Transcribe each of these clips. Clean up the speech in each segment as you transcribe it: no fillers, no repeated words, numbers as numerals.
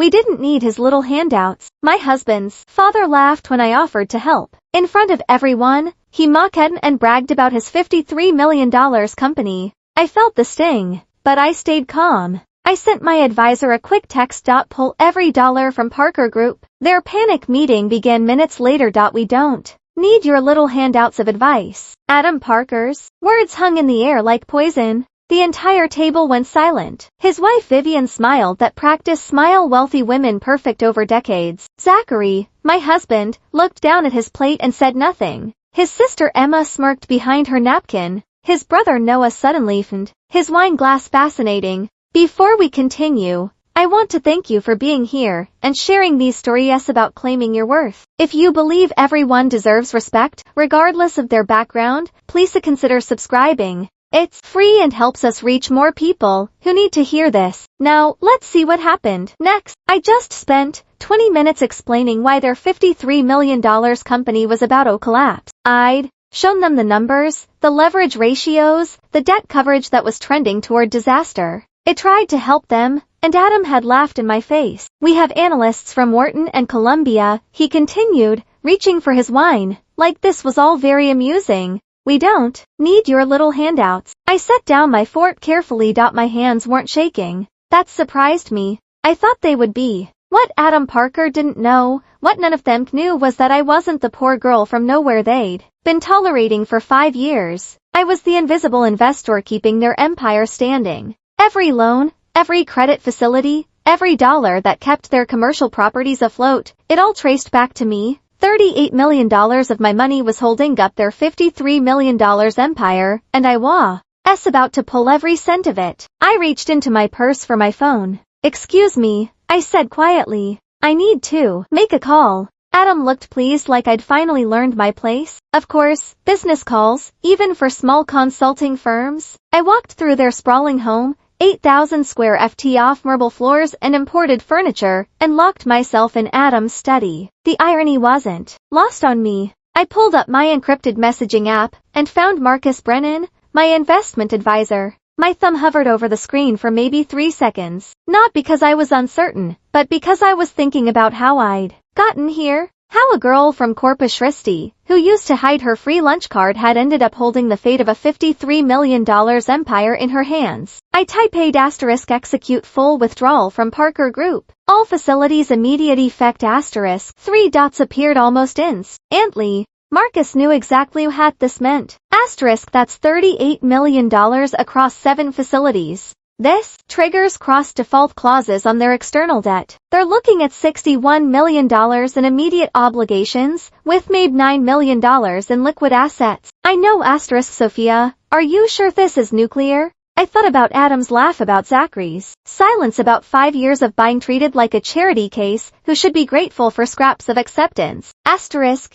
We didn't need his little handouts. My husband's father laughed when I offered to help. In front of everyone, he mocked and bragged about his $53 million company. I felt the sting, but I stayed calm. I sent my advisor a quick text. Pull every dollar from Parker Group. Their panic meeting began minutes later. We don't need your little handouts of advice. Adam Parker's words hung in the air like poison. The entire table went silent. His wife Vivian smiled that practice smile wealthy women perfect over decades. Zachary, my husband, looked down at his plate and said nothing. His sister Emma smirked behind her napkin. His brother Noah suddenly found his wine glass fascinating. Before we continue, I want to thank you for being here and sharing these stories about claiming your worth. If you believe everyone deserves respect, regardless of their background, please consider subscribing. It's free and helps us reach more people who need to hear this. Now, let's see what happened. Next, I just spent 20 minutes explaining why their $53 million company was about to collapse. I'd shown them the numbers, the leverage ratios, the debt coverage that was trending toward disaster. It tried to help them, and Adam had laughed in my face. We have analysts from Wharton and Columbia, he continued, reaching for his wine, like this was all very amusing. We don't need your little handouts. I set down my fork carefully. My hands weren't shaking. That surprised me. I thought they would be. What Adam Parker didn't know, what none of them knew, was that I wasn't the poor girl from nowhere they'd been tolerating for 5 years. I was the invisible investor keeping their empire standing. Every loan, every credit facility, every dollar that kept their commercial properties afloat, it all traced back to me. $38 million of my money was holding up their $53 million empire, and I was about to pull every cent of it. I reached into my purse for my phone. Excuse me, I said quietly. I need to make a call. Adam looked pleased, like I'd finally learned my place. Of course, business calls, even for small consulting firms. I walked through their sprawling home, 8,000 square ft off marble floors and imported furniture, and locked myself in Adam's study. The irony wasn't lost on me. I pulled up my encrypted messaging app and found Marcus Brennan, my investment advisor. My thumb hovered over the screen for maybe 3 seconds. Not because I was uncertain, but because I was thinking about how I'd gotten here. How a girl from Corpus Christi, who used to hide her free lunch card, had ended up holding the fate of a $53 million empire in her hands. I typed * execute full withdrawal from Parker Group. All facilities immediate effect * 3 dots appeared almost instantly. Marcus knew exactly what this meant. * that's $38 million across 7 facilities. This triggers cross-default clauses on their external debt. They're looking at $61 million in immediate obligations, with maybe $9 million in liquid assets. I know * Sophia, are you sure this is nuclear? I thought about Adam's laugh about Zachary's silence about 5 years of buying, treated like a charity case, who should be grateful for scraps of acceptance. *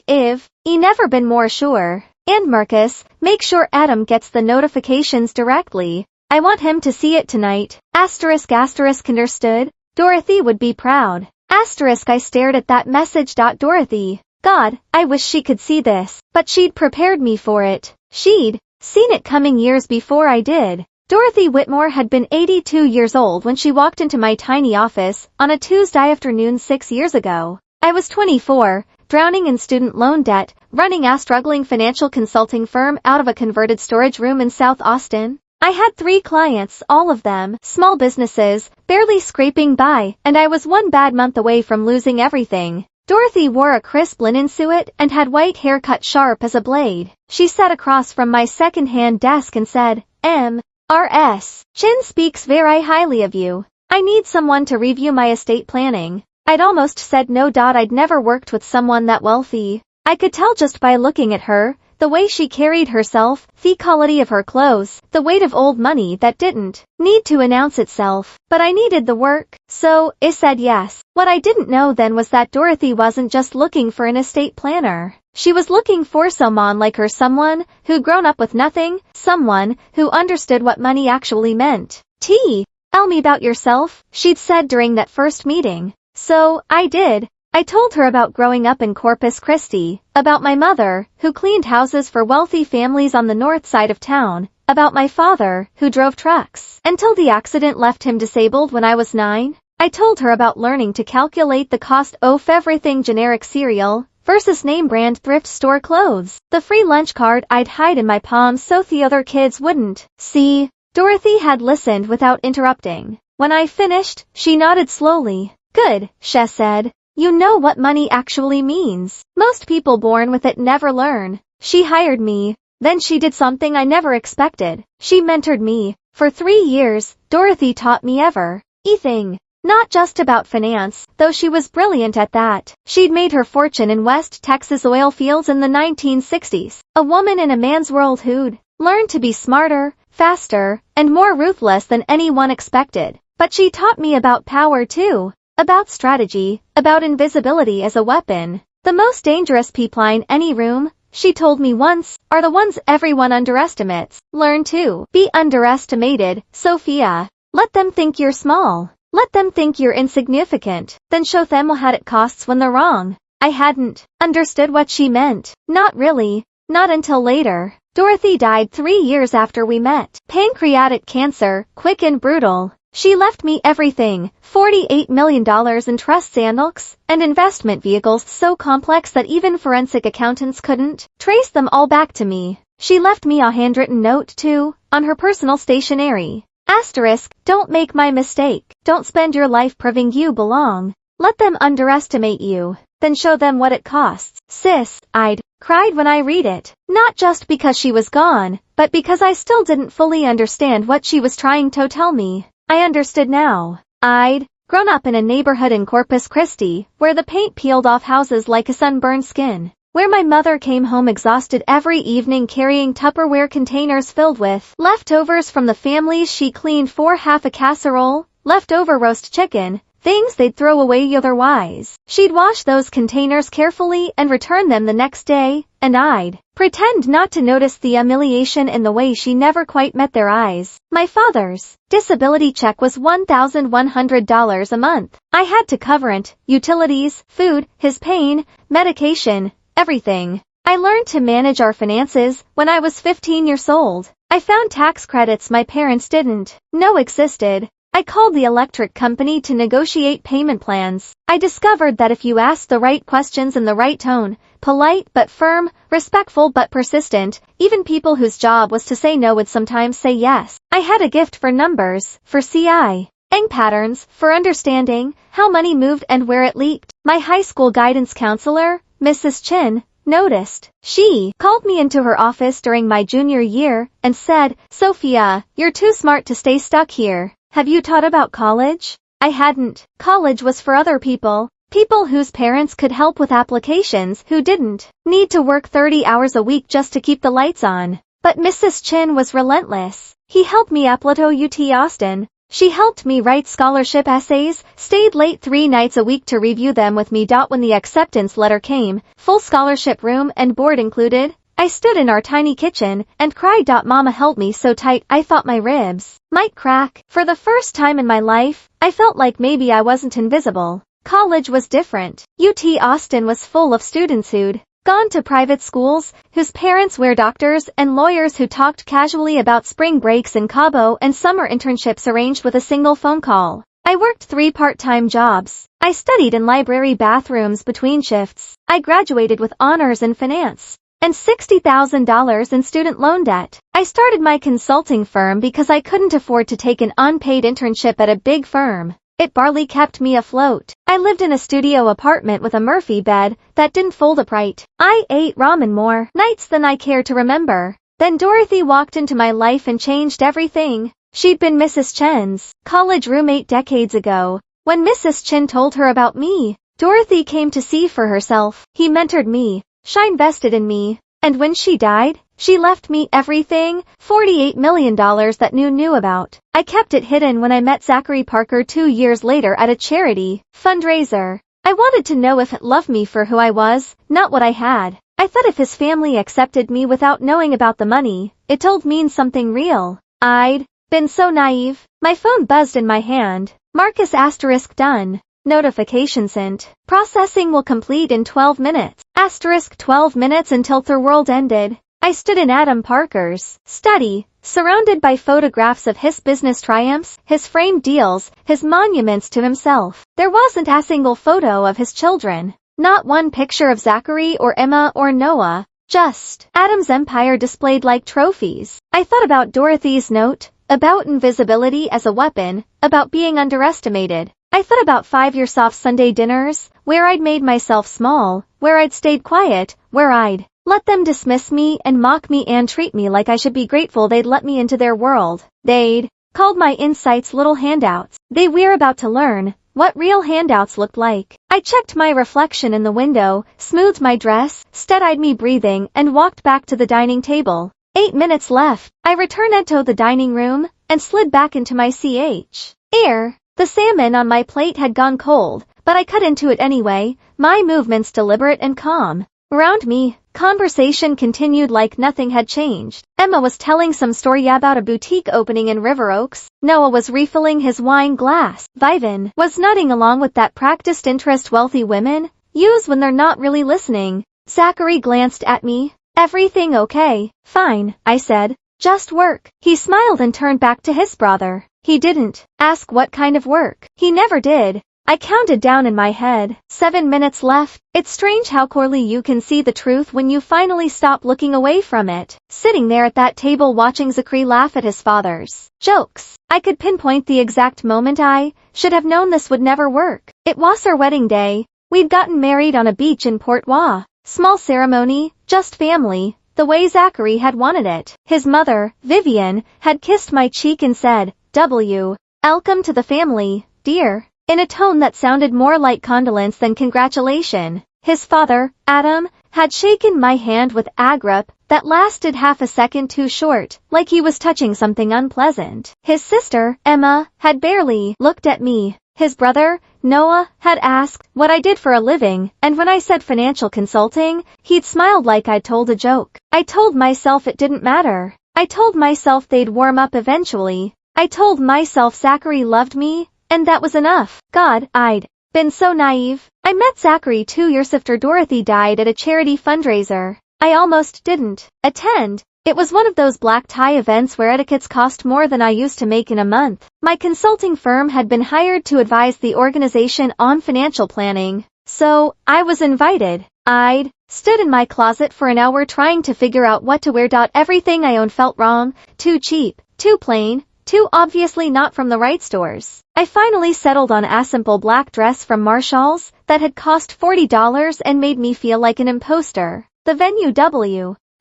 if he never been more sure. And Marcus, make sure Adam gets the notifications directly. I want him to see it tonight. * understood. Dorothy would be proud. * I stared at that message. Dorothy. God, I wish she could see this. But she'd prepared me for it. She'd seen it coming years before I did. Dorothy Whitmore had been 82 years old when she walked into my tiny office on a Tuesday afternoon 6 years ago. I was 24, drowning in student loan debt, running a struggling financial consulting firm out of a converted storage room in South Austin. I had 3 clients, all of them small businesses, barely scraping by, and I was 1 bad month away from losing everything. Dorothy wore a crisp linen suit and had white hair cut sharp as a blade. She sat across from my second-hand desk and said, "M.R.S. Chin speaks very highly of you. I need someone to review my estate planning." I'd almost said no. I'd never worked with someone that wealthy. I could tell just by looking at her. The way she carried herself, the quality of her clothes, the weight of old money that didn't need to announce itself. But I needed the work, so I said yes. What I didn't know then was that Dorothy wasn't just looking for an estate planner. She was looking for someone like her, someone who'd grown up with nothing, someone who understood what money actually meant. Tell me about yourself, she'd said during that first meeting. So I did. I told her about growing up in Corpus Christi, about my mother, who cleaned houses for wealthy families on the north side of town, about my father, who drove trucks until the accident left him disabled when I was 9. I told her about learning to calculate the cost of everything generic cereal versus name brand thrift store clothes. The free lunch card I'd hide in my palm so the other kids wouldn't see. Dorothy had listened without interrupting. When I finished, she nodded slowly. Good, she said. You know what money actually means. Most people born with it never learn. She hired me. Then she did something I never expected. She mentored me. For 3 years, Dorothy taught me everything. Not just about finance, though she was brilliant at that. She'd made her fortune in West Texas oil fields in the 1960s. A woman in a man's world who'd learned to be smarter, faster, and more ruthless than anyone expected. But she taught me about power too. About strategy, about invisibility as a weapon. The most dangerous people in any room, she told me once, are the ones everyone underestimates. Learn to be underestimated, Sophia. Let them think you're small. Let them think you're insignificant. Then show them what it costs when they're wrong. I hadn't understood what she meant. Not really. Not until later. Dorothy died 3 years after we met. Pancreatic cancer, quick and brutal. She left me everything, $48 million in trusts and investment vehicles so complex that even forensic accountants couldn't trace them all back to me. She left me a handwritten note too, on her personal stationery. Asterisk, don't make my mistake. Don't spend your life proving you belong. Let them underestimate you, then show them what it costs. Sis, I'd cried when I read it. Not just because she was gone, but because I still didn't fully understand what she was trying to tell me. I understood now. I'd grown up in a neighborhood in Corpus Christi, where the paint peeled off houses like a sunburned skin, where my mother came home exhausted every evening carrying Tupperware containers filled with leftovers from the families she cleaned for half a casserole, leftover roast chicken, things they'd throw away otherwise. She'd wash those containers carefully and return them the next day, and I'd pretend not to notice the humiliation in the way she never quite met their eyes. My father's disability check was $1,100 a month. I had to cover rent, utilities, food, his pain, medication, everything. I learned to manage our finances when I was 15 years old. I found tax credits my parents didn't know existed. I called the electric company to negotiate payment plans. I discovered that if you asked the right questions in the right tone, polite but firm, respectful but persistent, even people whose job was to say no would sometimes say yes. I had a gift for numbers, for CI ing patterns, for understanding how money moved and where it leaked. My high school guidance counselor, Mrs. Chin, noticed. She called me into her office during my junior year and said, Sophia, you're too smart to stay stuck here. Have you thought about college? I hadn't. College was for other people. People whose parents could help with applications who didn't need to work 30 hours a week just to keep the lights on. But Mrs. Chin was relentless. He helped me apply to UT Austin. She helped me write scholarship essays, stayed late 3 nights a week to review them with me. When the acceptance letter came, full scholarship room and board included, I stood in our tiny kitchen and cried. Mama held me so tight I thought my ribs might crack. For the first time in my life, I felt like maybe I wasn't invisible. College was different. UT Austin was full of students who'd gone to private schools, whose parents were doctors and lawyers who talked casually about spring breaks in Cabo and summer internships arranged with a single phone call. I worked 3 part-time jobs. I studied in library bathrooms between shifts. I graduated with honors in finance and $60,000 in student loan debt. I started my consulting firm because I couldn't afford to take an unpaid internship at a big firm. It barely kept me afloat. I lived in a studio apartment with a Murphy bed that didn't fold upright. I ate ramen more nights than I care to remember. Then Dorothy walked into my life and changed everything. She'd been Mrs. Chen's college roommate decades ago. When Mrs. Chen told her about me, Dorothy came to see for herself. He mentored me. She invested in me. And when she died, she left me everything, $48 million that knew about. I kept it hidden when I met Zachary Parker 2 years later at a charity fundraiser. I wanted to know if it loved me for who I was, not what I had. I thought if his family accepted me without knowing about the money, it told me something real. I'd been so naive. My phone buzzed in my hand. Marcus * done. Notification sent. Processing will complete in 12 minutes. * 12 minutes until the world ended. I stood in Adam Parker's study, surrounded by photographs of his business triumphs, his framed deals, his monuments to himself. There wasn't a single photo of his children. Not one picture of Zachary or Emma or Noah. Just Adam's empire displayed like trophies. I thought about Dorothy's note, about invisibility as a weapon, about being underestimated. I thought about 5-year soft Sunday dinners, where I'd made myself small, where I'd stayed quiet, where I'd let them dismiss me and mock me and treat me like I should be grateful they'd let me into their world. They'd called my insights little handouts. They were about to learn what real handouts looked like. I checked my reflection in the window, smoothed my dress, steadied me breathing, and walked back to the dining table. 8 minutes left. I returned to the dining room and slid back into my chair. The salmon on my plate had gone cold, but I cut into it anyway, my movements deliberate and calm. Around me, conversation continued like nothing had changed. Emma was telling some story about a boutique opening in River Oaks. Noah was refilling his wine glass. Vivian was nodding along with that practiced interest wealthy women use when they're not really listening. Zachary glanced at me. Everything okay? Fine, I said. Just work. He smiled and turned back to his brother. He didn't ask what kind of work. He never did. I counted down in my head. 7 minutes left. It's strange how clearly you can see the truth when you finally stop looking away from it. Sitting there at that table watching Zachary laugh at his father's jokes, I could pinpoint the exact moment I should have known this would never work. It was our wedding day. We'd gotten married on a beach in Port Wau. Small ceremony, just family, the way Zachary had wanted it. His mother, Vivian, had kissed my cheek and said, "Welcome to the family, dear," in a tone that sounded more like condolence than congratulation. His father, Adam, had shaken my hand with a grip that lasted half a second too short, like he was touching something unpleasant. His sister, Emma, had barely looked at me. His brother, Noah, had asked what I did for a living, and when I said financial consulting, he'd smiled like I'd told a joke. I told myself it didn't matter. I told myself they'd warm up eventually. I told myself Zachary loved me, and that was enough. God, I'd been so naive. I met Zachary 2 years after Dorothy died at a charity fundraiser. I almost didn't attend. It was one of those black tie events where etiquettes cost more than I used to make in a month. My consulting firm had been hired to advise the organization on financial planning, so I was invited. I'd stood in my closet for an hour trying to figure out what to wear. Everything I owned felt wrong, too cheap, too plain, too obviously not from the right stores. I finally settled on a simple black dress from Marshall's that had cost $40 and made me feel like an imposter. The venue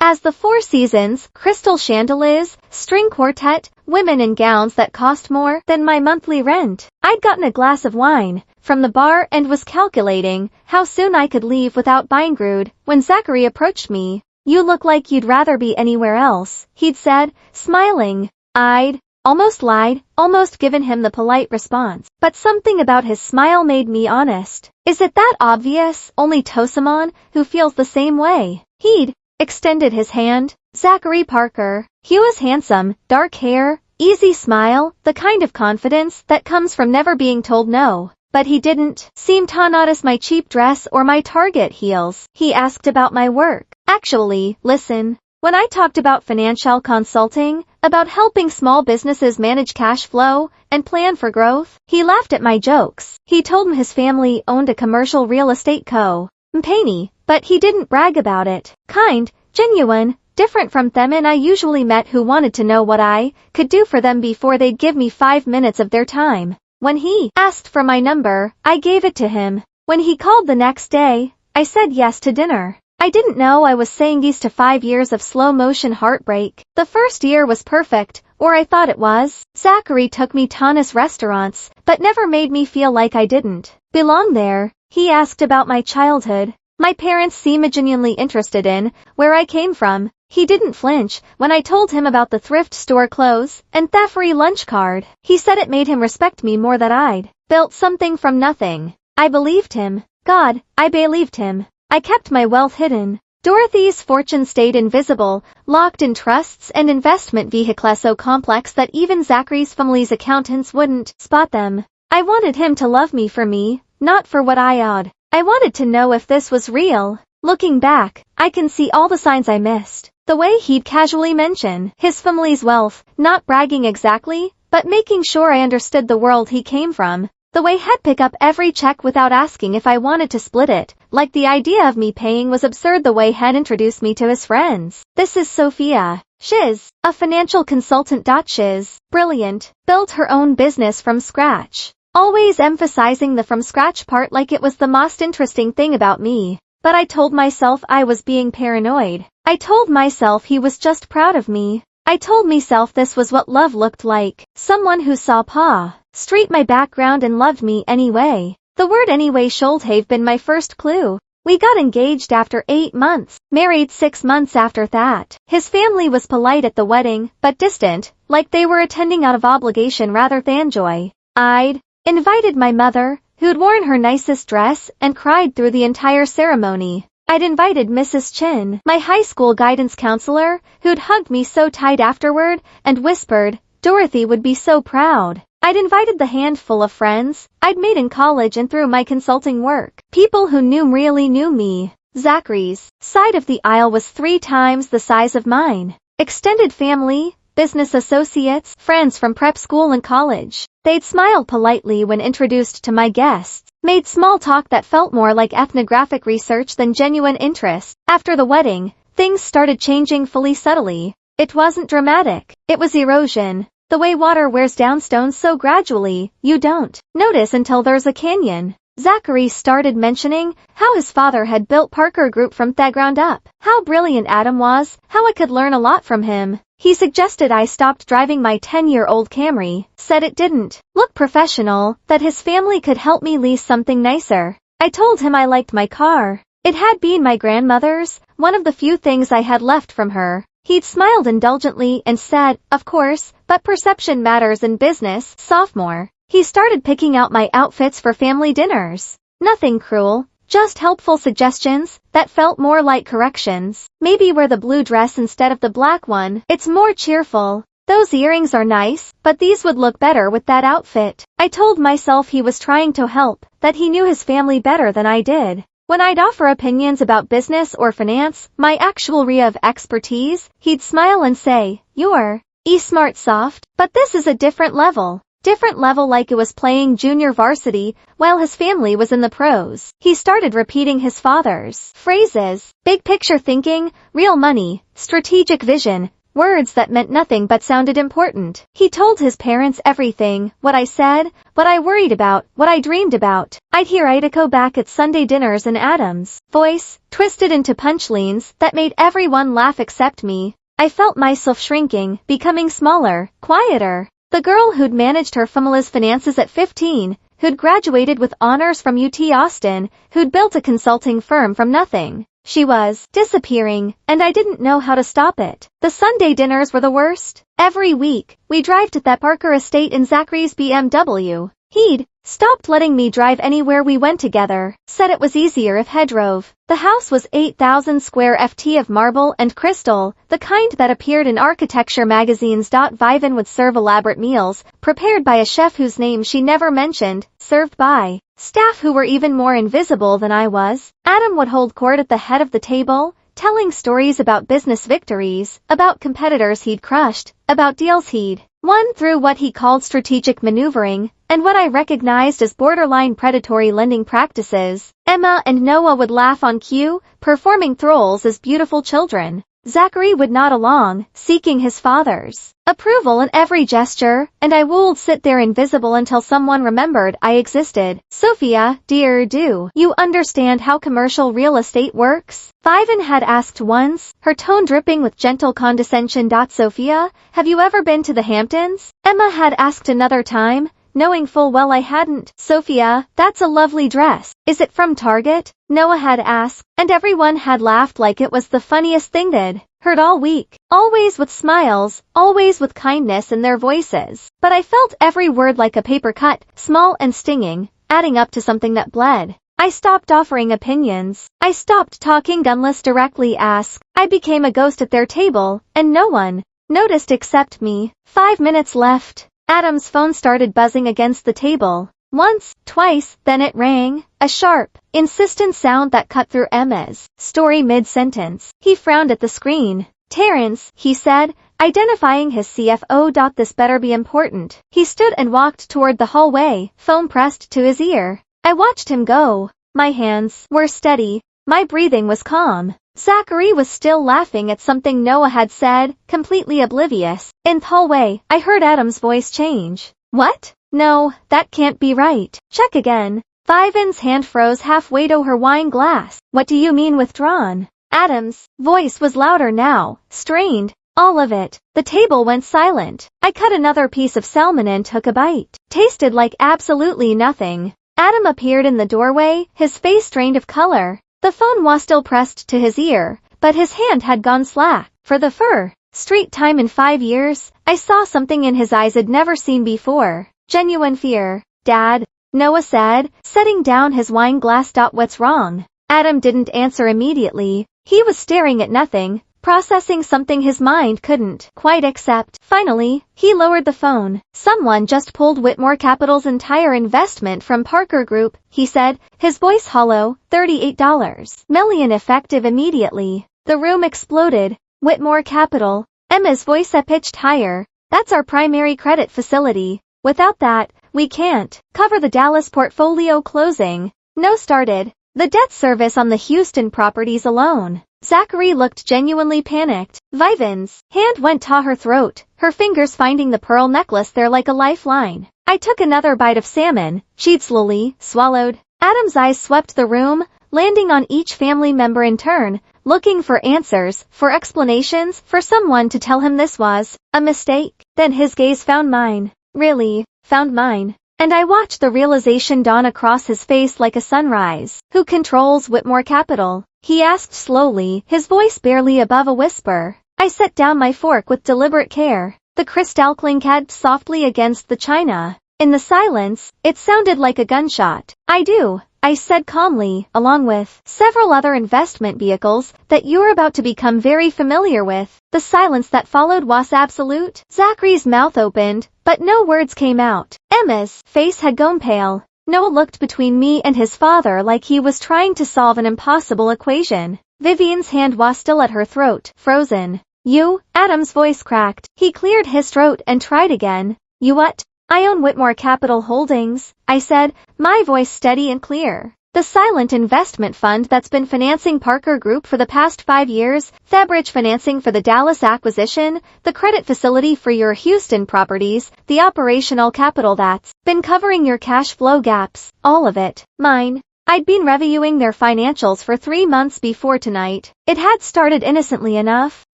as the Four Seasons, crystal chandeliers, string quartet, women in gowns that cost more than my monthly rent. I'd gotten a glass of wine from the bar and was calculating how soon I could leave without buying food when Zachary approached me. "You look like you'd rather be anywhere else," he'd said, smiling. I'd almost lied, almost given him the polite response. But something about his smile made me honest. Is it that obvious? Only Tosamon, who feels the same way. He'd extended his hand. Zachary Parker. He was handsome, dark hair, easy smile, the kind of confidence that comes from never being told no. But he didn't seem to notice my cheap dress or my Target heels. He asked about my work. Actually, listen. When I talked about financial consulting, about helping small businesses manage cash flow and plan for growth, he laughed at my jokes. He told me his family owned a commercial real estate company, but he didn't brag about it. Kind, genuine, different from them and I usually met who wanted to know what I could do for them before they'd give me 5 minutes of their time. When he asked for my number, I gave it to him. When he called the next day, I said yes to dinner. I didn't know I was saying yes to 5 years of slow-motion heartbreak. The first year was perfect, or I thought it was. Zachary took me to nice restaurants, but never made me feel like I didn't belong there. He asked about my childhood. My parents seemed genuinely interested in where I came from. He didn't flinch when I told him about the thrift store clothes and the free lunch card. He said it made him respect me more that I'd built something from nothing. I believed him. God, I believed him. I kept my wealth hidden. Dorothy's fortune stayed invisible, locked in trusts and investment vehicles so complex that even Zachary's family's accountants wouldn't spot them. I wanted him to love me for me, not for what I owed. I wanted to know if this was real. Looking back, I can see all the signs I missed. The way he'd casually mention his family's wealth, not bragging exactly, but making sure I understood the world he came from. The way he'd pick up every check without asking if I wanted to split it, like the idea of me paying was absurd. The way he'd introduced me to his friends. This is Sophia. She's a financial consultant. She's brilliant, built her own business from scratch. Always emphasizing the from scratch part like it was the most interesting thing about me. But I told myself I was being paranoid. I told myself he was just proud of me. I told myself this was what love looked like. Someone who saw Pa Street my background and loved me anyway. The word anyway should have been my first clue. We got engaged after 8 months, married 6 months after that. His family was polite at the wedding, but distant, like they were attending out of obligation rather than joy. I'd invited my mother, who'd worn her nicest dress and cried through the entire ceremony. I'd invited Mrs. Chin, my high school guidance counselor, who'd hugged me so tight afterward and whispered, "Dorothy would be so proud." I'd invited the handful of friends I'd made in college and through my consulting work. People who really knew me. Zachary's side of the aisle was 3 times the size of mine. Extended family, business associates, friends from prep school and college. They'd smiled politely when introduced to my guests, made small talk that felt more like ethnographic research than genuine interest. After the wedding, things started changing fully subtly. It wasn't dramatic. It was erosion. The way water wears down stones so gradually, you don't notice until there's a canyon. Zachary started mentioning how his father had built Parker Group from the ground up, how brilliant Adam was, how I could learn a lot from him. He suggested I stopped driving my 10-year-old Camry, said it didn't look professional, that his family could help me lease something nicer. I told him I liked my car. It had been my grandmother's, one of the few things I had left from her. He'd smiled indulgently and said, "Of course, but perception matters in business, sophomore." He started picking out my outfits for family dinners. Nothing cruel, just helpful suggestions that felt more like corrections. Maybe wear the blue dress instead of the black one. It's more cheerful. Those earrings are nice, but these would look better with that outfit. I told myself he was trying to help, that he knew his family better than I did. When I'd offer opinions about business or finance, my actual area of expertise, he'd smile and say, "You're smart soft, but this is a different level." Different level, like it was playing junior varsity while his family was in the pros. He started repeating his father's phrases, big picture thinking, real money, strategic vision, words that meant nothing but sounded important. He told his parents everything, what I said, what I worried about, what I dreamed about. I'd hear Idako back at Sunday dinners and Adam's voice, twisted into punchlines that made everyone laugh except me. I felt myself shrinking, becoming smaller, quieter. The girl who'd managed her family's finances at 15, who'd graduated with honors from UT Austin, who'd built a consulting firm from nothing. She was disappearing, and I didn't know how to stop it. The Sunday dinners were the worst. Every week, we drive to that Parker estate in Zachary's BMW. He'd stopped letting me drive anywhere we went together, said it was easier if he drove. The house was 8,000 square ft of marble and crystal, the kind that appeared in architecture magazines. Vivian would serve elaborate meals, prepared by a chef whose name she never mentioned, served by staff who were even more invisible than I was. Adam would hold court at the head of the table, telling stories about business victories, about competitors he'd crushed, about deals he'd won through what he called strategic maneuvering, and what I recognized as borderline predatory lending practices. Emma and Noah would laugh on cue, performing roles as beautiful children. Zachary would nod along, seeking his father's approval in every gesture, and I would sit there invisible until someone remembered I existed. "Sophia, dear, do you understand how commercial real estate works?" Vivian had asked once, her tone dripping with gentle condescension. "Sophia, have you ever been to the Hamptons?" Emma had asked another time, knowing full well I hadn't. "Sophia, that's a lovely dress. Is it from Target?" Noah had asked, and everyone had laughed like it was the funniest thing they'd heard all week. Always with smiles, always with kindness in their voices. But I felt every word like a paper cut, small and stinging, adding up to something that bled. I stopped offering opinions. I stopped talking unless directly asked. I became a ghost at their table, and no one noticed except me. 5 minutes left. Adam's phone started buzzing against the table. Once, twice, then it rang, a sharp, insistent sound that cut through Emma's story mid-sentence. He frowned at the screen. Terrence, he said, identifying his CFO. This better be important. He stood and walked toward the hallway, phone pressed to his ear. I watched him go. My hands were steady. My breathing was calm. Zachary was still laughing at something Noah had said, completely oblivious. In the hallway, I heard Adam's voice change. What? No, that can't be right. Check again. Vivian's hand froze halfway to her wine glass. What do you mean withdrawn? Adam's voice was louder now, strained. All of it. The table went silent. I cut another piece of salmon and took a bite. Tasted like absolutely nothing. Adam appeared in the doorway, his face drained of color. The phone was still pressed to his ear, but his hand had gone slack. For the first time in 5 years, I saw something in his eyes I'd never seen before. Genuine fear. Dad, Noah said, setting down his wine glass. What's wrong? Adam didn't answer immediately. He was staring at nothing, processing something his mind couldn't quite accept. Finally, he lowered the phone. Someone just pulled Whitmore Capital's entire investment from Parker Group, he said, his voice hollow. $38 million effective immediately. The room exploded. Whitmore Capital. Emma's voice pitched higher. That's our primary credit facility. Without that, we can't cover the Dallas portfolio closing. No started. The debt service on the Houston properties alone. Zachary looked genuinely panicked. Vivian's hand went to her throat, her fingers finding the pearl necklace there like a lifeline. I took another bite of salmon. She'd slowly swallowed. Adam's eyes swept the room, landing on each family member in turn, looking for answers, for explanations, for someone to tell him this was a mistake. Then his gaze found mine. Really, found mine. And I watched the realization dawn across his face like a sunrise. Who controls Whitmore Capital? He asked slowly, his voice barely above a whisper. I set down my fork with deliberate care. The crystal clinked softly against the china. In the silence, it sounded like a gunshot. I do, I said calmly, along with several other investment vehicles that you're about to become very familiar with. The silence that followed was absolute. Zachary's mouth opened, but no words came out. Emma's face had gone pale. Noah looked between me and his father like he was trying to solve an impossible equation. Vivian's hand was still at her throat, frozen. You? Adam's voice cracked. He cleared his throat and tried again. You what? I own Whitmore Capital Holdings, I said, my voice steady and clear. The silent investment fund that's been financing Parker Group for the past 5 years, the bridge financing for the Dallas acquisition, the credit facility for your Houston properties, the operational capital that's been covering your cash flow gaps, all of it, mine. I'd been reviewing their financials for 3 months before tonight. It had started innocently enough.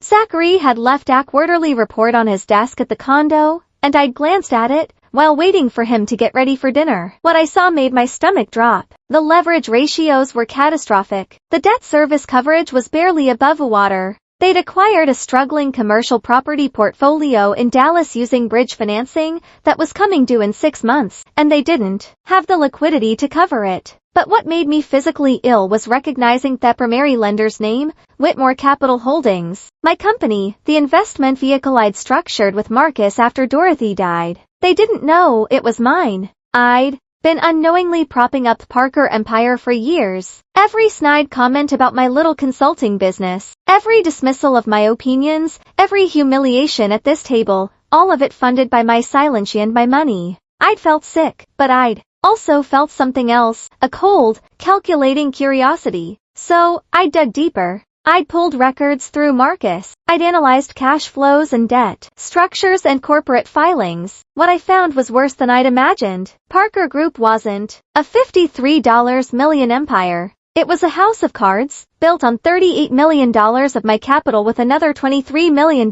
Zachary had left a quarterly report on his desk at the condo, and I'd glanced at it while waiting for him to get ready for dinner. What I saw made my stomach drop. The leverage ratios were catastrophic. The debt service coverage was barely above water. They'd acquired a struggling commercial property portfolio in Dallas using bridge financing that was coming due in 6 months, and they didn't have the liquidity to cover it. But what made me physically ill was recognizing the primary lender's name, Whitmore Capital Holdings. My company, the investment vehicle I'd structured with Marcus after Dorothy died. They didn't know it was mine. I'd been unknowingly propping up Parker Empire for years. Every snide comment about my little consulting business, every dismissal of my opinions, every humiliation at this table, all of it funded by my silence and my money. I'd felt sick, but I'd also felt something else, a cold, calculating curiosity. So, I dug deeper. I'd pulled records through Marcus. I'd analyzed cash flows and debt structures and corporate filings. What I found was worse than I'd imagined. Parker Group wasn't a $53 million empire. It was a house of cards, built on $38 million of my capital with another $23 million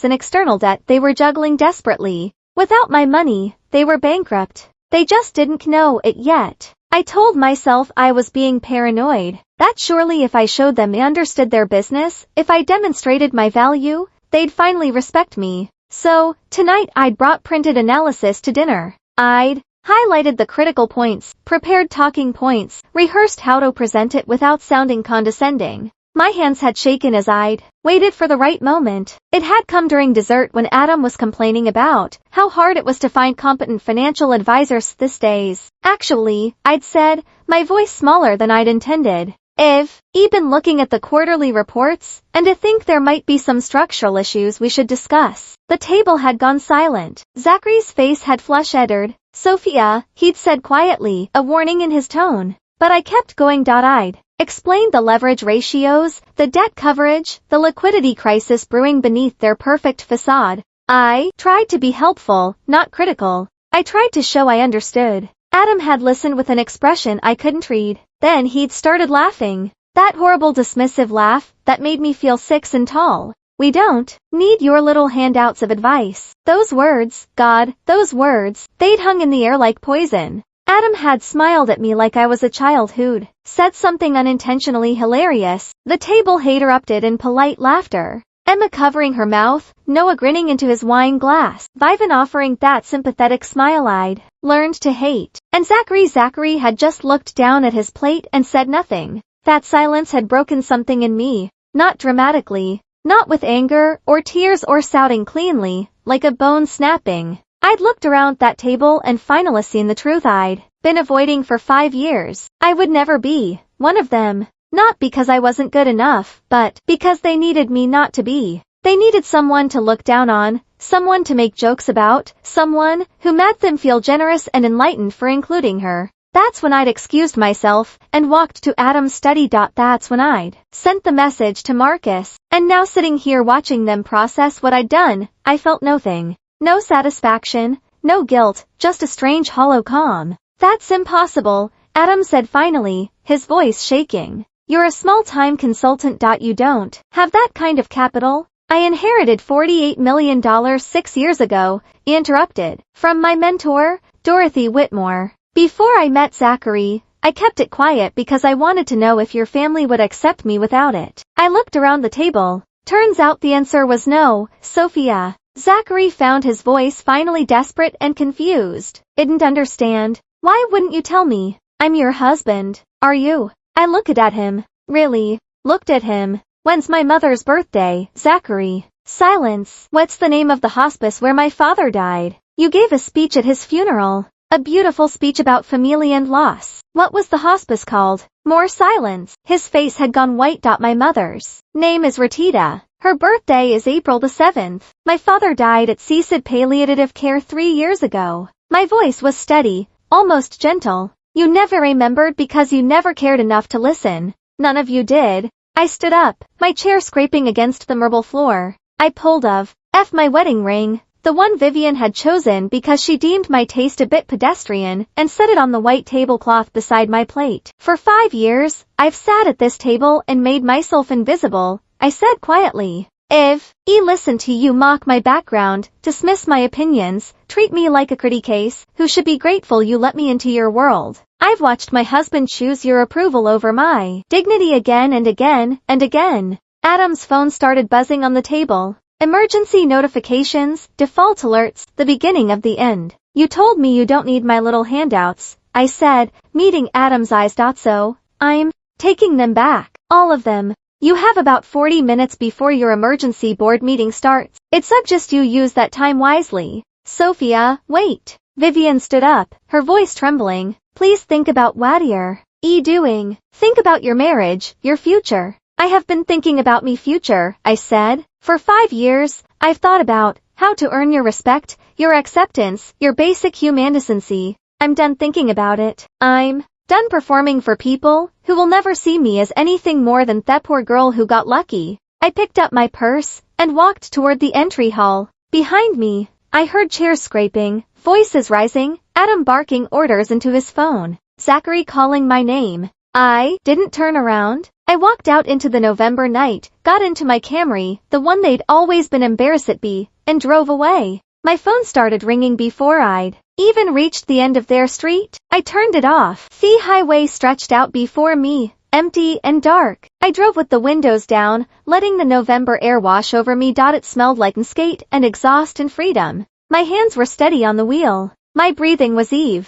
in external debt they were juggling desperately. Without my money, they were bankrupt. They just didn't know it yet. I told myself I was being paranoid. That surely if I showed them I understood their business, if I demonstrated my value, they'd finally respect me. So, tonight I'd brought printed analysis to dinner. I'd highlighted the critical points, prepared talking points, rehearsed how to present it without sounding condescending. My hands had shaken as I'd waited for the right moment. It had come during dessert when Adam was complaining about how hard it was to find competent financial advisors these days. Actually, I'd said, my voice smaller than I'd intended. I've been looking at the quarterly reports, and I think there might be some structural issues we should discuss. The table had gone silent. Zachary's face had flush-eddered. Sophia, he'd said quietly, a warning in his tone. But I kept going. I'd explained the leverage ratios, the debt coverage, the liquidity crisis brewing beneath their perfect facade. I tried to be helpful, not critical. I tried to show I understood. Adam had listened with an expression I couldn't read. Then he'd started laughing. That horrible dismissive laugh that made me feel 6 and tall. We don't need your little handouts of advice. Those words, God, those words, they'd hung in the air like poison. Adam had smiled at me like I was a child who'd said something unintentionally hilarious. The table had erupted in polite laughter. Emma covering her mouth, Noah grinning into his wine glass, Vivian offering that sympathetic smile I'd learned to hate, and Zachary had just looked down at his plate and said nothing. That silence had broken something in me, not dramatically, not with anger or tears or shouting cleanly, like a bone snapping. I'd looked around that table and finally seen the truth I'd been avoiding for 5 years. I would never be one of them. Not because I wasn't good enough, but because they needed me not to be. They needed someone to look down on, someone to make jokes about, someone who made them feel generous and enlightened for including her. That's when I'd excused myself and walked to Adam's study. That's when I'd sent the message to Marcus. And now sitting here watching them process what I'd done, I felt nothing. No satisfaction, no guilt, just a strange hollow calm. That's impossible, Adam said finally, his voice shaking. You're a small-time consultant. You don't have that kind of capital. I inherited $48 million 6 years ago, he interrupted, from my mentor, Dorothy Whitmore. Before I met Zachary, I kept it quiet because I wanted to know if your family would accept me without it. I looked around the table. Turns out the answer was no, Sophia. Zachary found his voice finally desperate and confused. Didn't understand. Why wouldn't you tell me? I'm your husband. Are you? I looked at him. Really? Looked at him. When's my mother's birthday, Zachary? Silence. What's the name of the hospice where my father died? You gave a speech at his funeral. A beautiful speech about family and loss. What was the hospice called? More silence. His face had gone white. My mother's name is Ratita. Her birthday is April the 7th. My father died at CSID Palliative Care 3 years ago. My voice was steady, almost gentle. You never remembered because you never cared enough to listen. None of you did. I stood up, my chair scraping against the marble floor. I pulled my wedding ring, the one Vivian had chosen because she deemed my taste a bit pedestrian, and set it on the white tablecloth beside my plate. For 5 years, I've sat at this table and made myself invisible, I said quietly. Listen to you mock my background, dismiss my opinions, treat me like a pretty case, who should be grateful you let me into your world. I've watched my husband choose your approval over my dignity again and again and again. Adam's phone started buzzing on the table. Emergency notifications, default alerts, the beginning of the end. You told me you don't need my little handouts, I said, meeting Adam's eyes. So, I'm taking them back. All of them. You have about 40 minutes before your emergency board meeting starts. I'd suggest you use that time wisely. Sophia, wait. Vivian stood up, her voice trembling. Please think about what you're doing. Think about your marriage, your future. I have been thinking about me future, I said. For 5 years, I've thought about how to earn your respect, your acceptance, your basic human decency. I'm done thinking about it. I'm done performing for people who will never see me as anything more than that poor girl who got lucky. I picked up my purse and walked toward the entry hall. Behind me, I heard chairs scraping, voices rising, Adam barking orders into his phone, Zachary calling my name. I didn't turn around. I walked out into the November night, got into my Camry, the one they'd always been embarrassed at, and drove away. My phone started ringing before I'd even reached the end of their street. I turned it off. The highway stretched out before me, empty and dark. I drove with the windows down, letting the November air wash over me. It smelled like skate and exhaust and freedom. My hands were steady on the wheel. My breathing was even.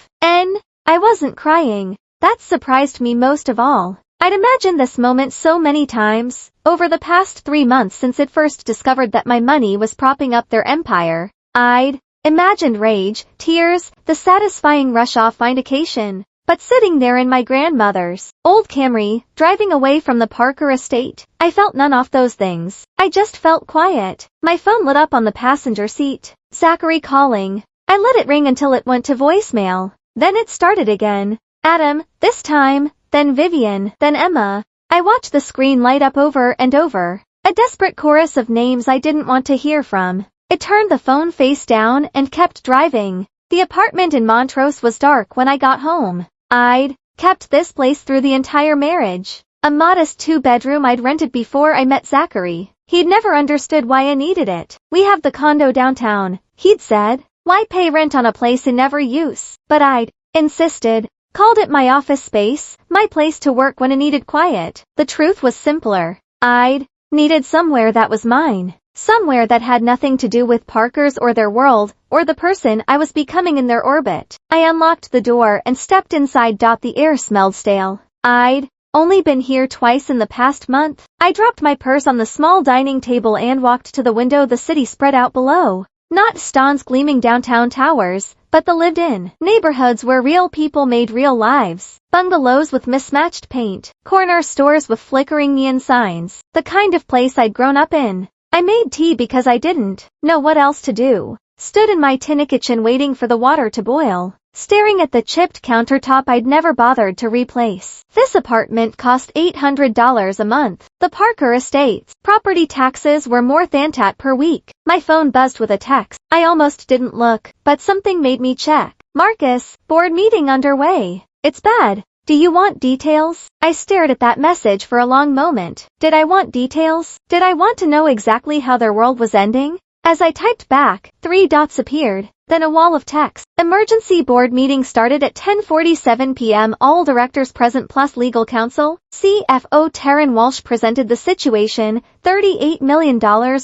I wasn't crying. That surprised me most of all. I'd imagined this moment so many times, over the past 3 months since I'd first discovered that my money was propping up their empire. I'd imagined rage, tears, the satisfying rush off vindication. But sitting there in my grandmother's old Camry, driving away from the Parker estate, I felt none of those things. I just felt quiet. My phone lit up on the passenger seat. Zachary calling. I let it ring until it went to voicemail. Then it started again. Adam, this time, then Vivian, then Emma. I watched the screen light up over and over. A desperate chorus of names I didn't want to hear from. It turned the phone face down and kept driving. The apartment in Montrose was dark when I got home. I'd kept this place through the entire marriage. A modest 2-bedroom I'd rented before I met Zachary. He'd never understood why I needed it. We have the condo downtown, he'd said. Why pay rent on a place in never use? But I'd insisted. Called it my office space, my place to work when I needed quiet. The truth was simpler. I'd needed somewhere that was mine. Somewhere that had nothing to do with Parker's or their world, or the person I was becoming in their orbit. I unlocked the door and stepped inside. The air smelled stale. I'd only been here twice in the past month. I dropped my purse on the small dining table and walked to the window. The city spread out below. Not Stan's gleaming downtown towers, but the lived-in neighborhoods where real people made real lives. Bungalows with mismatched paint, corner stores with flickering neon signs. The kind of place I'd grown up in. I made tea because I didn't know what else to do. Stood in my tin kitchen waiting for the water to boil, staring at the chipped countertop I'd never bothered to replace. This apartment cost $800 a month. The Parker estate's property taxes were more than that per week. My phone buzzed with a text. I almost didn't look, but something made me check. Marcus, board meeting underway. It's bad. Do you want details? I stared at that message for a long moment. Did I want details? Did I want to know exactly how their world was ending? As I typed back, 3 dots appeared, then a wall of text. Emergency board meeting started at 10:47 p.m. All directors present plus legal counsel. CFO Taryn Walsh presented the situation. $38 million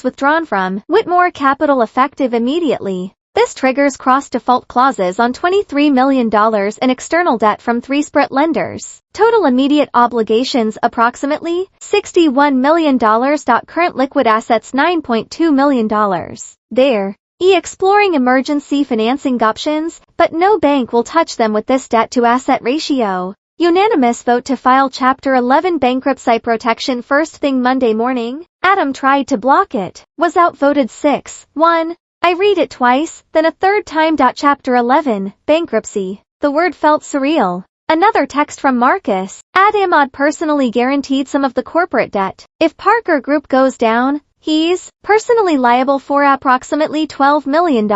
withdrawn from Whitmore Capital effective immediately. This triggers cross-default clauses on $23 million in external debt from 3 separate lenders. Total immediate obligations approximately $61 million. Current liquid assets $9.2 million. There. Exploring emergency financing options, but no bank will touch them with this debt-to-asset ratio. Unanimous vote to file Chapter 11 bankruptcy protection first thing Monday morning. Adam tried to block it. Was outvoted 6-1. I read it twice, then a third time. Chapter 11, bankruptcy. The word felt surreal. Another text from Marcus. Adam had personally guaranteed some of the corporate debt. If Parker Group goes down, he's personally liable for approximately $12 million.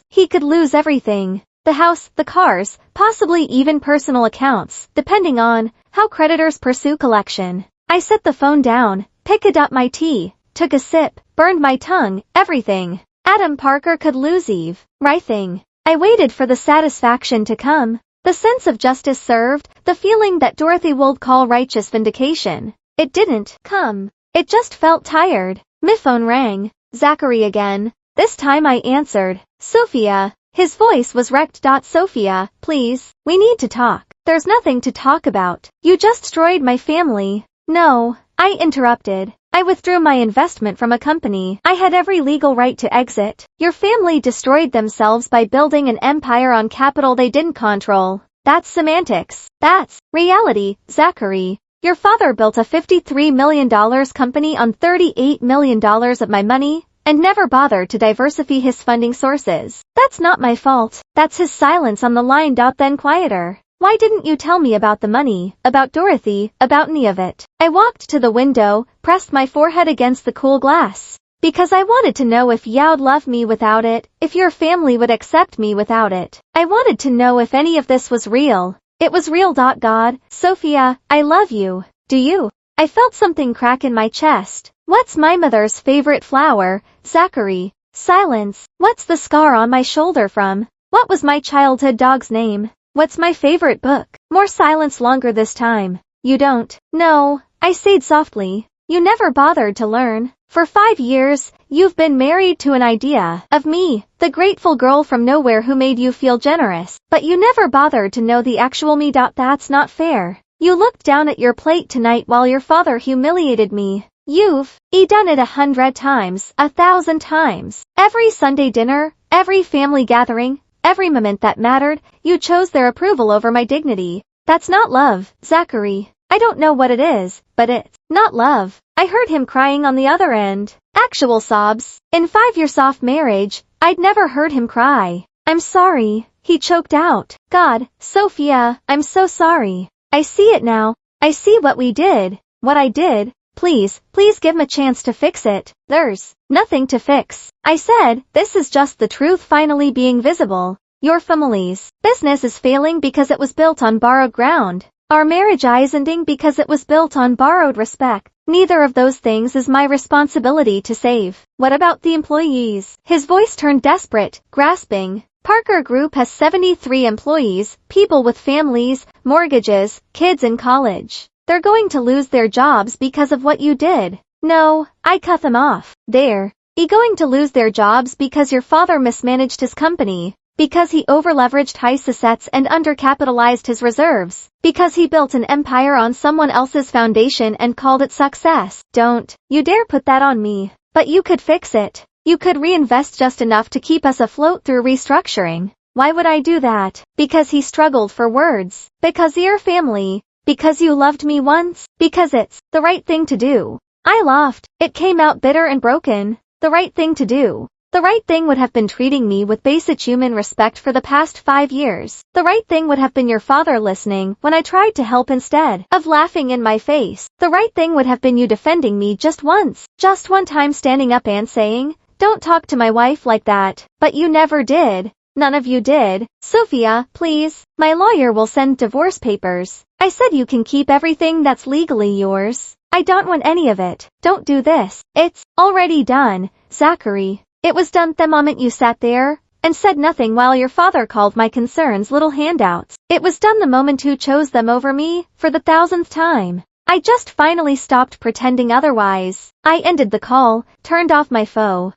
He could lose everything. The house, the cars, possibly even personal accounts, depending on how creditors pursue collection. I set the phone down, picked up my tea, took a sip, burned my tongue, everything. Adam Parker could lose everything. I waited for the satisfaction to come. The sense of justice served, the feeling that Dorothy would call righteous vindication. It didn't come. It just felt tired. My phone rang. Zachary again. This time I answered. Sophia. His voice was wrecked. Sophia, please, we need to talk. There's nothing to talk about. You just destroyed my family. No, I interrupted. I withdrew my investment from a company I had every legal right to exit. Your family destroyed themselves by building an empire on capital they didn't control. That's semantics. That's reality, Zachary. Your father built a $53 million company on $38 million of my money, and never bothered to diversify his funding sources. That's not my fault. That's his silence on the line. Then quieter. Why didn't you tell me about the money, about Dorothy, about any of it? I walked to the window, pressed my forehead against the cool glass. Because I wanted to know if you'd love me without it, if your family would accept me without it. I wanted to know if any of this was real. It was real. God, Sophia, I love you. Do you? I felt something crack in my chest. What's my mother's favorite flower? Zachary. Silence. What's the scar on my shoulder from? What was my childhood dog's name? What's my favorite book? More silence. Longer this time. You don't. No, I said softly. You never bothered to learn. For 5 years, you've been married to an idea of me, the grateful girl from nowhere who made you feel generous. But you never bothered to know the actual me. That's not fair. You looked down at your plate tonight while your father humiliated me. You've done it 100 times, 1,000 times. Every Sunday dinner, every family gathering, Every moment that mattered, you chose their approval over my dignity. That's not love, Zachary. I don't know what it is, but it's not love. I heard him crying on the other end. Actual sobs. In 5 years off marriage, I'd never heard him cry. I'm sorry, he choked out. God, Sophia, I'm so sorry. I see it now. I see what we did. What I did. Please give him a chance to fix it. There's nothing to fix. I said, this is just the truth finally being visible. Your family's business is failing because it was built on borrowed ground. Our marriage is ending because it was built on borrowed respect. Neither of those things is my responsibility to save. What about the employees? His voice turned desperate, grasping. Parker Group has 73 employees, people with families, mortgages, kids in college. They're going to lose their jobs because of what you did. No, I cut them off. They're going to lose their jobs because your father mismanaged his company. Because he overleveraged high assets and undercapitalized his reserves. Because he built an empire on someone else's foundation and called it success. Don't you dare put that on me. But you could fix it. You could reinvest just enough to keep us afloat through restructuring. Why would I do that? Because he struggled for words. Because your family. Because you loved me once. Because it's the right thing to do. I laughed. It came out bitter and broken. The right thing to do. The right thing would have been treating me with basic human respect for the past 5 years. The right thing would have been your father listening when I tried to help instead of laughing in my face. The right thing would have been you defending me just once. Just one time standing up and saying, don't talk to my wife like that. But you never did. None of you did. Sophia, please. My lawyer will send divorce papers. I said you can keep everything that's legally yours. I don't want any of it. Don't do this. It's already done, Zachary. It was done the moment you sat there and said nothing while your father called my concerns little handouts. It was done the moment you chose them over me for the 1000th time. I just finally stopped pretending otherwise. I ended the call, turned off my phone.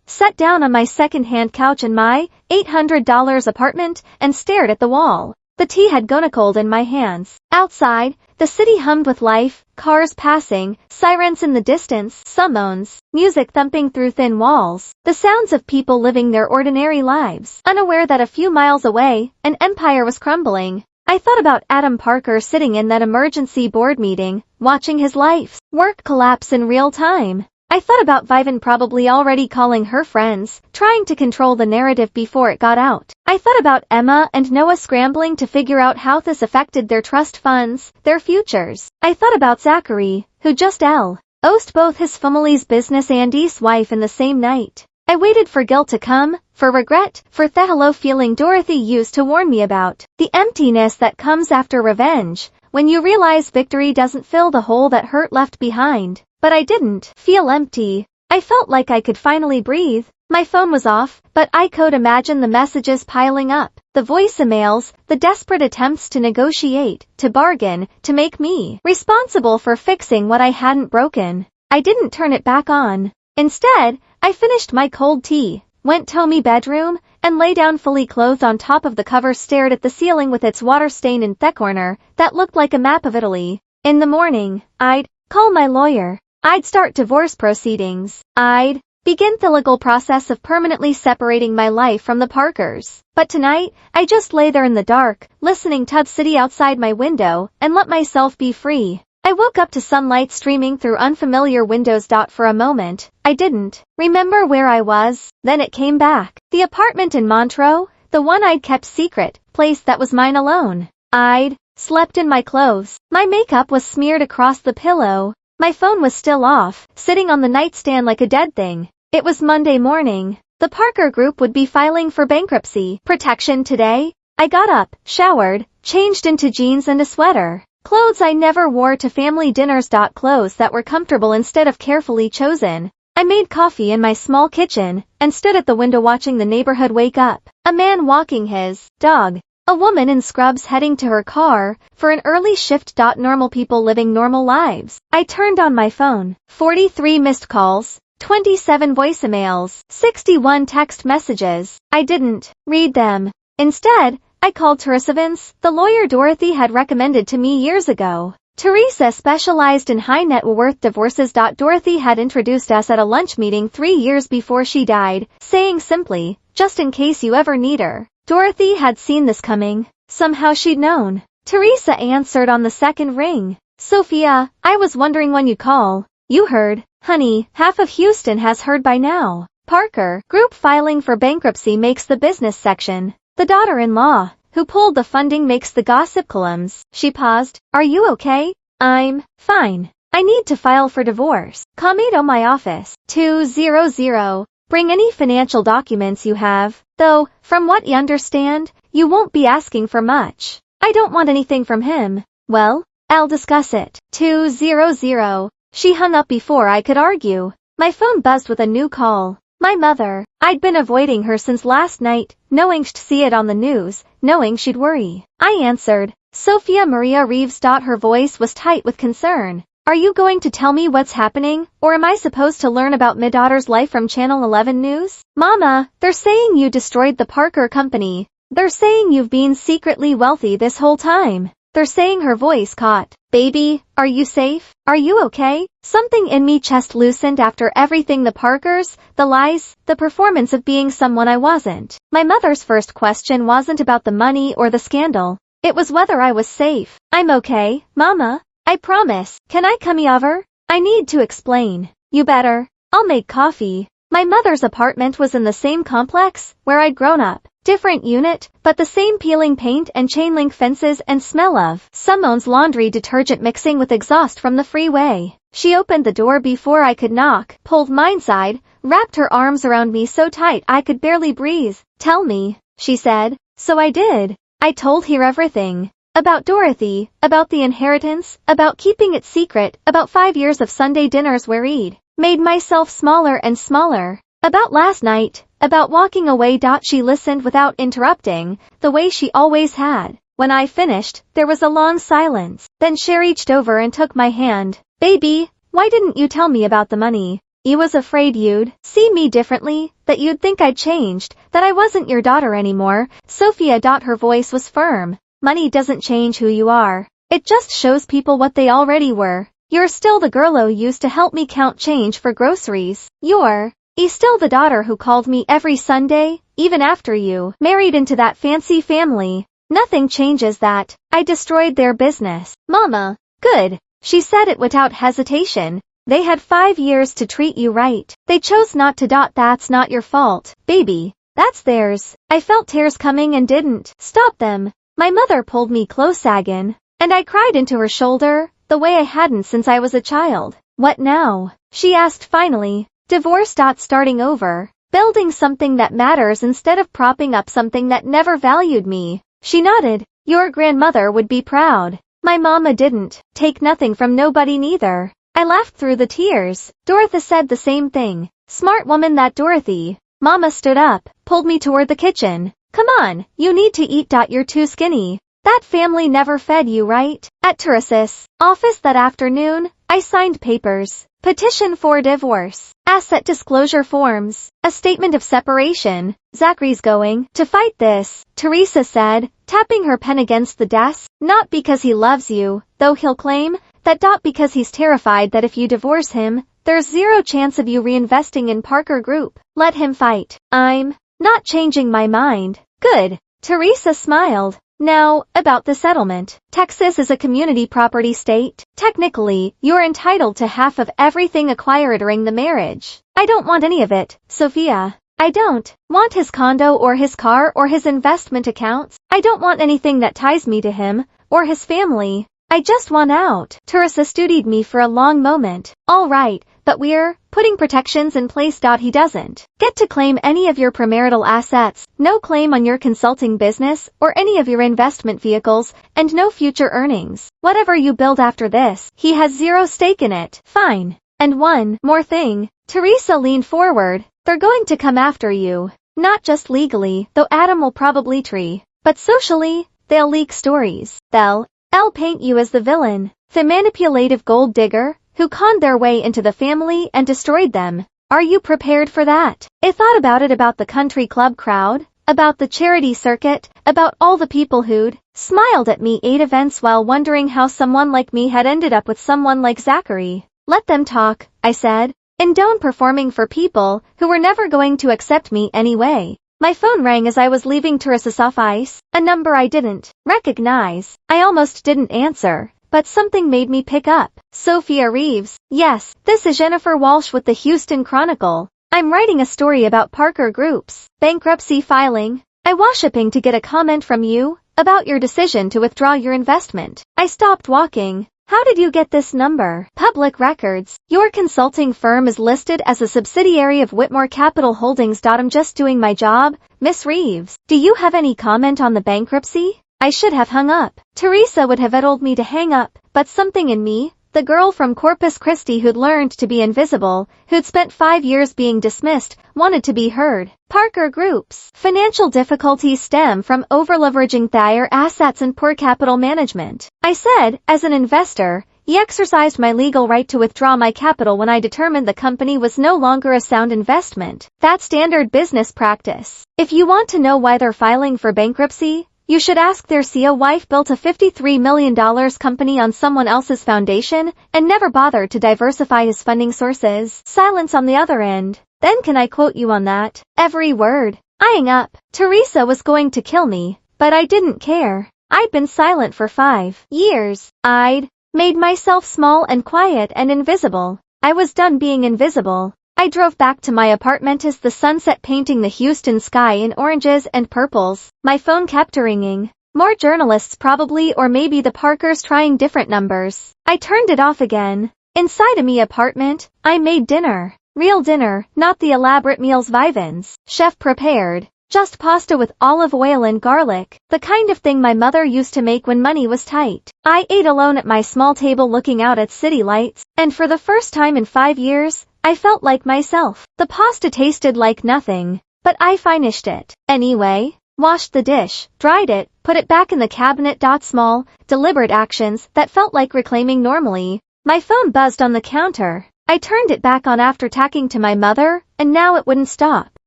Sat down on my second-hand couch in my $800 apartment and stared at the wall. The tea had gone cold in my hands. Outside, the city hummed with life, cars passing, sirens in the distance, summons, music thumping through thin walls, the sounds of people living their ordinary lives, unaware that a few miles away, an empire was crumbling. I thought about Adam Parker sitting in that emergency board meeting, watching his life's work collapse in real time. I thought about Vivian probably already calling her friends, trying to control the narrative before it got out. I thought about Emma and Noah scrambling to figure out how this affected their trust funds, their futures. I thought about Zachary, who just lost both his family's business and his wife in the same night. I waited for guilt to come, for regret, for the hello feeling Dorothy used to warn me about. The emptiness that comes after revenge, when you realize victory doesn't fill the hole that hurt left behind. But I didn't feel empty. I felt like I could finally breathe. My phone was off, but I could imagine the messages piling up, the voicemails, the desperate attempts to negotiate, to bargain, to make me responsible for fixing what I hadn't broken. I didn't turn it back on. Instead, I finished my cold tea, went to my bedroom, and lay down fully clothed on top of the cover, stared at the ceiling with its water stain in the corner that looked like a map of Italy. In the morning, I'd call my lawyer. I'd start divorce proceedings. I'd begin the legal process of permanently separating my life from the Parkers. But tonight, I just lay there in the dark, listening to the city outside my window, and let myself be free. I woke up to sunlight streaming through unfamiliar windows. For a moment, I didn't remember where I was. Then it came back. The apartment in Montreux, the one I'd kept secret, place that was mine alone. I'd slept in my clothes. My makeup was smeared across the pillow. My phone was still off, sitting on the nightstand like a dead thing. It was Monday morning. The Parker Group would be filing for bankruptcy protection today. I got up, showered, changed into jeans and a sweater. Clothes I never wore to family dinners. Clothes that were comfortable instead of carefully chosen. I made coffee in my small kitchen, and stood at the window watching the neighborhood wake up. A man walking his dog. A woman in scrubs heading to her car for an early shift. Normal people living normal lives. I turned on my phone. 43 missed calls, 27 voicemails, 61 text messages. I didn't read them. Instead, I called Teresa Vince, the lawyer Dorothy had recommended to me years ago. Teresa specialized in high net worth divorces. Dorothy had introduced us at a lunch meeting 3 years before she died, saying simply, just in case you ever need her. Dorothy had seen this coming. Somehow she'd known. Teresa answered on the second ring. Sophia, I was wondering when you'd call. You heard. Honey, half of Houston has heard by now. Parker Group filing for bankruptcy makes the business section. The daughter-in-law, who pulled the funding, makes the gossip columns. She paused. Are you okay? I'm fine. I need to file for divorce. Come to my office. 200. Bring any financial documents you have. Though, from what you understand, you won't be asking for much. I don't want anything from him. Well, I'll discuss it. 200. She hung up before I could argue. My phone buzzed with a new call. My mother. I'd been avoiding her since last night, knowing she'd see it on the news, knowing she'd worry. I answered. Sophia Maria Reeves. Her voice was tight with concern. Are you going to tell me what's happening, or am I supposed to learn about my daughter's life from Channel 11 News? Mama, they're saying you destroyed the Parker Company. They're saying you've been secretly wealthy this whole time. They're saying. Her voice caught. Baby, are you safe? Are you okay? Something in me chest loosened after everything, the Parkers, the lies, the performance of being someone I wasn't. My mother's first question wasn't about the money or the scandal. It was whether I was safe. I'm okay, Mama. I promise. Can I come over? I need to explain. You better. I'll make coffee. My mother's apartment was in the same complex where I'd grown up. Different unit, but the same peeling paint and chain link fences and smell of Simone's laundry detergent mixing with exhaust from the freeway. She opened the door before I could knock, pulled mine inside, wrapped her arms around me so tight I could barely breathe. Tell me, she said. So I did. I told her everything. About Dorothy, about the inheritance, about keeping it secret, about 5 years of Sunday dinners where I'd made myself smaller and smaller. About last night, about walking away. She listened without interrupting, the way she always had. When I finished, there was a long silence. Then she reached over and took my hand. Baby, why didn't you tell me about the money? You was afraid you'd see me differently, that you'd think I'd changed, that I wasn't your daughter anymore. Sophia. Her voice was firm. Money doesn't change who you are. It just shows people what they already were. You're still the girl who used to help me count change for groceries. You're still the daughter who called me every Sunday, even after you married into that fancy family. Nothing changes that. I destroyed their business. Mama. Good. She said it without hesitation. They had 5 years to treat you right. They chose not to. That's not your fault, baby. That's theirs. I felt tears coming and didn't stop them. My mother pulled me close again, and I cried into her shoulder, the way I hadn't since I was a child. What now? She asked finally. Divorce. Starting over. Building something that matters instead of propping up something that never valued me. She nodded. Your grandmother would be proud. My mama didn't take nothing from nobody neither. I laughed through the tears. Dorothy said the same thing. Smart woman that Dorothy. Mama stood up, pulled me toward the kitchen. Come on, you need to eat. You're too skinny. That family never fed you right. At Teresa's office that afternoon, I signed papers. Petition for divorce. Asset disclosure forms. A statement of separation. Zachary's going to fight this, Teresa said, tapping her pen against the desk. Not because he loves you, though he'll claim that. Because he's terrified that if you divorce him, there's zero chance of you reinvesting in Parker Group. Let him fight. I'm not changing my mind. Good. Teresa smiled. Now, about the settlement. Texas is a community property state. Technically, you're entitled to half of everything acquired during the marriage. I don't want any of it, Sophia. I don't want his condo or his car or his investment accounts. I don't want anything that ties me to him or his family. I just want out. Teresa studied me for a long moment. All right, but we're putting protections in place. He doesn't get to claim any of your premarital assets, no claim on your consulting business or any of your investment vehicles, and no future earnings. Whatever you build after this, he has zero stake in it. Fine. And one more thing. Teresa leaned forward. They're going to come after you. Not just legally, though Adam will probably try, but socially, they'll leak stories. They'll paint you as the villain, the manipulative gold digger, who conned their way into the family and destroyed them. Are you prepared for that? I thought about it, about the country club crowd, about the charity circuit, about all the people who'd smiled at me at events while wondering how someone like me had ended up with someone like Zachary. Let them talk, I said. And don't performing for people who were never going to accept me anyway. My phone rang as I was leaving Teresa's office, a number I didn't recognize. I almost didn't answer, but something made me pick up. Sophia Reeves. Yes, this is Jennifer Walsh with the Houston Chronicle. I'm writing a story about Parker Group's bankruptcy filing. I was hoping to get a comment from you about your decision to withdraw your investment. I stopped walking. How did you get this number? Public records. Your consulting firm is listed as a subsidiary of Whitmore Capital Holdings. I'm just doing my job, Miss Reeves. Do you have any comment on the bankruptcy? I should have hung up. Teresa would have told me to hang up, but something in me, the girl from Corpus Christi who'd learned to be invisible, who'd spent 5 years being dismissed, wanted to be heard. Parker Group's financial difficulties stem from overleveraging their assets and poor capital management. I said, as an investor, I exercised my legal right to withdraw my capital when I determined the company was no longer a sound investment. That's standard business practice. If you want to know why they're filing for bankruptcy, you should ask their CEO. Wife built a $53 million company on someone else's foundation and never bothered to diversify his funding sources. Silence on the other end. Then can I quote you on that? Every word. Eyeing up. Teresa was going to kill me, but I didn't care. I'd been silent for 5 years. I'd made myself small and quiet and invisible. I was done being invisible. I drove back to my apartment as the sunset painting the Houston sky in oranges and purples. My phone kept ringing. More journalists probably, or maybe the Parkers trying different numbers. I turned it off again. Inside of me apartment, I made dinner. Real dinner, not the elaborate meals Vivens chef prepared. Just pasta with olive oil and garlic, the kind of thing my mother used to make when money was tight. I ate alone at my small table looking out at city lights, and for the first time in 5 years, I felt like myself. The pasta tasted like nothing, but I finished it. Anyway, washed the dish, dried it, put it back in the cabinet. Small, deliberate actions that felt like reclaiming normally. My phone buzzed on the counter. I turned it back on after talking to my mother, and now it wouldn't stop.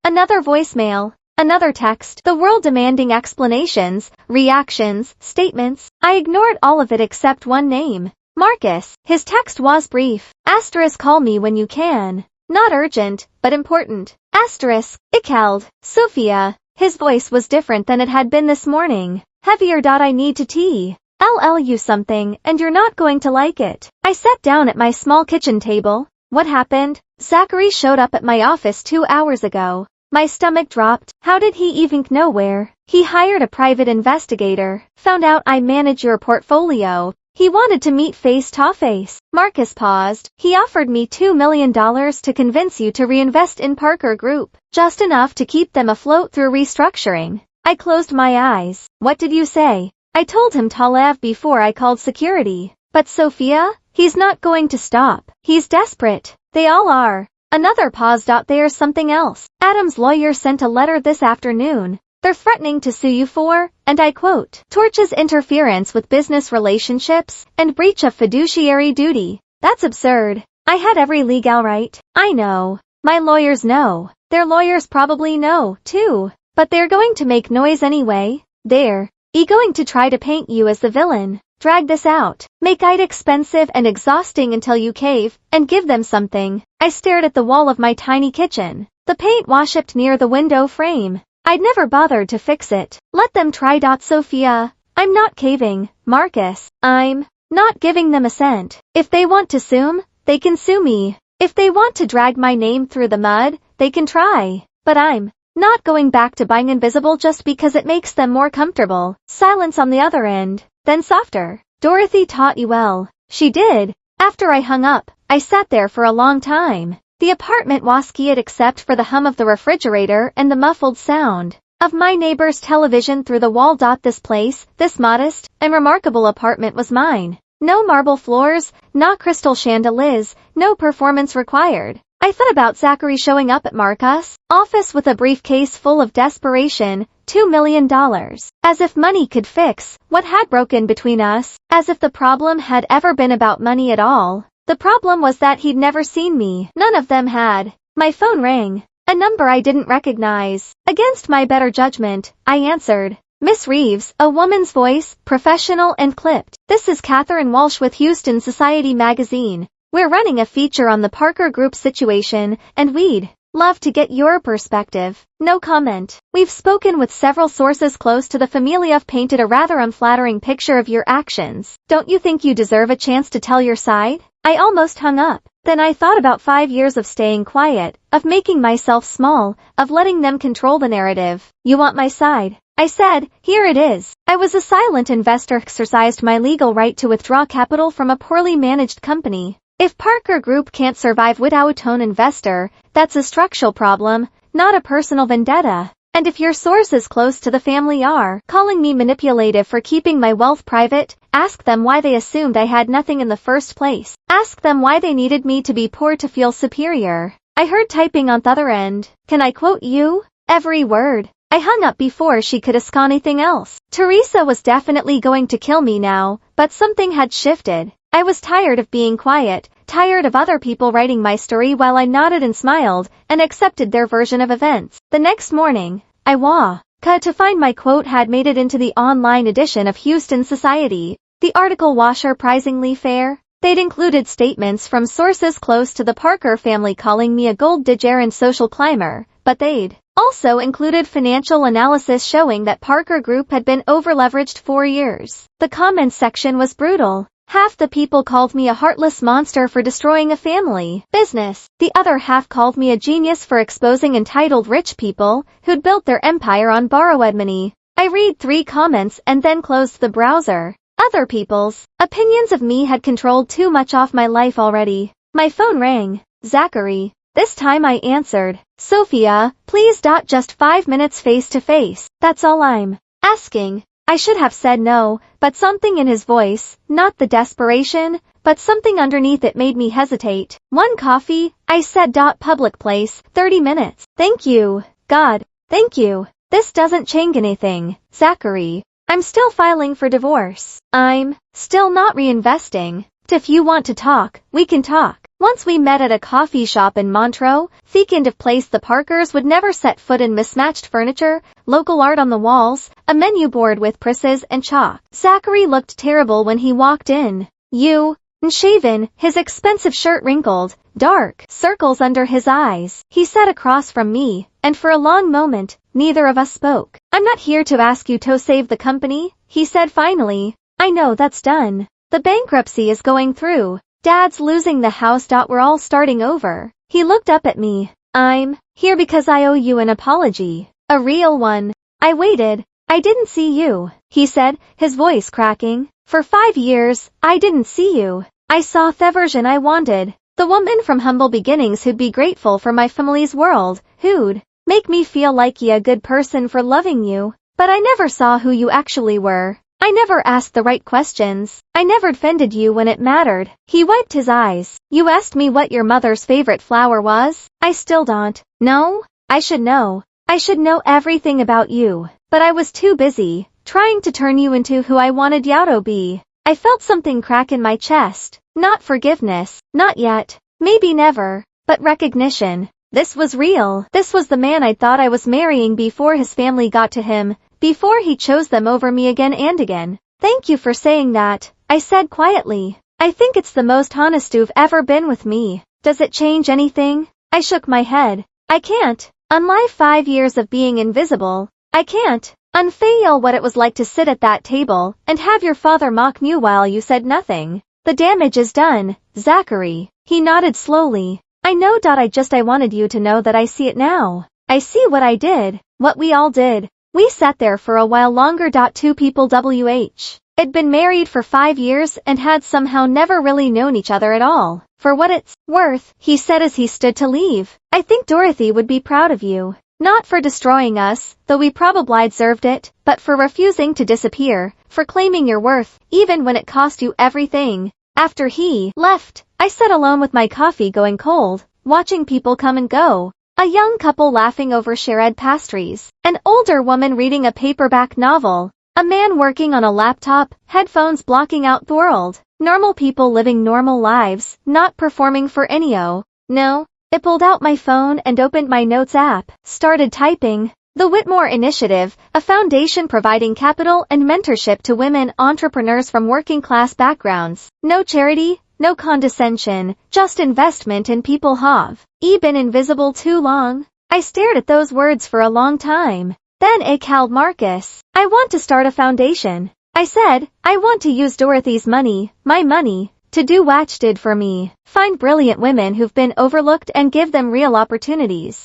Another voicemail. Another text. The world demanding explanations, reactions, statements. I ignored all of it except one name. Marcus. His text was brief. Asterisk, call me when you can. Not urgent, but important. Asterisk. Icald. Sophia. His voice was different than it had been this morning. Heavier. I need to tell you something, and you're not going to like it. I sat down at my small kitchen table. What happened? Zachary showed up at my office 2 hours ago. My stomach dropped. How did he even know where? He hired a private investigator. Found out I manage your portfolio. He wanted to meet face to face. Marcus paused. He offered me $2 million to convince you to reinvest in Parker Group. Just enough to keep them afloat through restructuring. I closed my eyes. What did you say? I told him to leave before I called security. But Sophia? He's not going to stop. He's desperate. They all are. Another pause. There's something else. Adam's lawyer sent a letter this afternoon. They're threatening to sue you for, and I quote, torches, interference with business relationships, and breach of fiduciary duty. That's absurd. I had every legal right. I know. My lawyers know. Their lawyers probably know, too. But they're going to make noise anyway. They're going to try to paint you as the villain. Drag this out. Make it expensive and exhausting until you cave, and give them something. I stared at the wall of my tiny kitchen. The paint was chipped near the window frame. I'd never bothered to fix it. Let them try. Sophia. I'm not caving, Marcus. I'm not giving them a cent. If they want to sue, they can sue me. If they want to drag my name through the mud, they can try. But I'm not going back to buying invisible just because it makes them more comfortable. Silence on the other end. Then softer. Dorothy taught you well. She did. After I hung up, I sat there for a long time. The apartment was quiet except for the hum of the refrigerator and the muffled sound of my neighbor's television through the wall. This place, this modest and remarkable apartment was mine. No marble floors, not crystal chandeliers, no performance required. I thought about Zachary showing up at Marcus' office with a briefcase full of desperation, $2 million. As if money could fix what had broken between us. As if the problem had ever been about money at all. The problem was that he'd never seen me. None of them had. My phone rang. A number I didn't recognize. Against my better judgment, I answered. Miss Reeves, a woman's voice, professional and clipped. This is Catherine Walsh with Houston Society magazine. We're running a feature on the Parker Group situation, and we'd Love to get your perspective. No comment. We've spoken with several sources close to the family. Have painted a rather unflattering picture of your actions. Don't you think you deserve a chance to tell your side? I almost hung up. Then I thought about 5 years of staying quiet, of making myself small, of letting them control the narrative. You want my side? I said, here it is. I was a silent investor, exercised my legal right to withdraw capital from a poorly managed company. If Parker Group can't survive without an investor, that's a structural problem, not a personal vendetta. And if your sources close to the family are calling me manipulative for keeping my wealth private, ask them why they assumed I had nothing in the first place. Ask them why they needed me to be poor to feel superior. I heard typing on the other end. Can I quote you? Every word. I hung up before she could ask anything else. Teresa was definitely going to kill me now, but something had shifted. I was tired of being quiet, tired of other people writing my story while I nodded and smiled and accepted their version of events. The next morning, I woke to find my quote had made it into the online edition of Houston Society. The article was surprisingly fair. They'd included statements from sources close to the Parker family calling me a gold digger and social climber, but they'd also included financial analysis showing that Parker Group had been overleveraged for years. The comments section was brutal. Half the people called me a heartless monster for destroying a family business. The other half called me a genius for exposing entitled rich people who'd built their empire on borrowed money. I read 3 comments and then closed the browser. Other people's opinions of me had controlled too much of my life already. My phone rang. Zachary. This time I answered. Sophia, please. Just 5 minutes face to face. That's all I'm asking. I should have said no, but something in his voice, not the desperation, but something underneath it made me hesitate. 1 coffee, I said. Public place, 30 minutes. Thank you. God. Thank you. This doesn't change anything. Zachary. I'm still filing for divorce. I'm still not reinvesting. If you want to talk, we can talk. Once we met at a coffee shop in Montreux, the kind of place the Parkers would never set foot in. Mismatched furniture, local art on the walls, a menu board with presses and chalk. Zachary looked terrible when he walked in. Unshaven, his expensive shirt wrinkled, dark circles under his eyes. He sat across from me, and for a long moment, neither of us spoke. I'm not here to ask you to save the company, he said finally. I know that's done. The bankruptcy is going through. Dad's losing the house. We're all starting over. He looked up at me. I'm here because I owe you an apology. A real one. I waited. I didn't see you, he said, his voice cracking. For 5 years, I didn't see you. I saw the version I wanted. The woman from humble beginnings who'd be grateful for my family's world, who'd make me feel like a good person for loving you. But I never saw who you actually were. I never asked the right questions. I never defended you when it mattered. He wiped his eyes. You asked me what your mother's favorite flower was? I still don't. No? I should know. I should know everything about you. But I was too busy, trying to turn you into who I wanted you to be. I felt something crack in my chest. Not forgiveness. Not yet. Maybe never. But recognition. This was real. This was the man I thought I was marrying before his family got to him. Before he chose them over me again and again. Thank you for saying that, I said quietly. I think it's the most honest you've ever been with me. Does it change anything? I shook my head. I can't unlie 5 years of being invisible. I can't unveil what it was like to sit at that table and have your father mock you while you said nothing. The damage is done, Zachary. He nodded slowly. I know. I wanted you to know that I see it now. I see what I did, what we all did. We sat there for a while longer. 2 people had been married for 5 years and had somehow never really known each other at all. For what it's worth, he said as he stood to leave, I think Dorothy would be proud of you. Not for destroying us, though we probably deserved it, but for refusing to disappear, for claiming your worth, even when it cost you everything. After he left, I sat alone with my coffee going cold, watching people come and go. A young couple laughing over shared pastries, an older woman reading a paperback novel, a man working on a laptop, headphones blocking out the world, normal people living normal lives, not performing for anyone. No. I pulled out my phone and opened my notes app, started typing. The Whitmore Initiative, a foundation providing capital and mentorship to women entrepreneurs from working class backgrounds. No charity, no condescension, just investment in people. Have been invisible too long? I stared at those words for a long time. Then I called Marcus. I want to start a foundation. I said, I want to use Dorothy's money, my money, to do what she did for me. Find brilliant women who've been overlooked and give them real opportunities.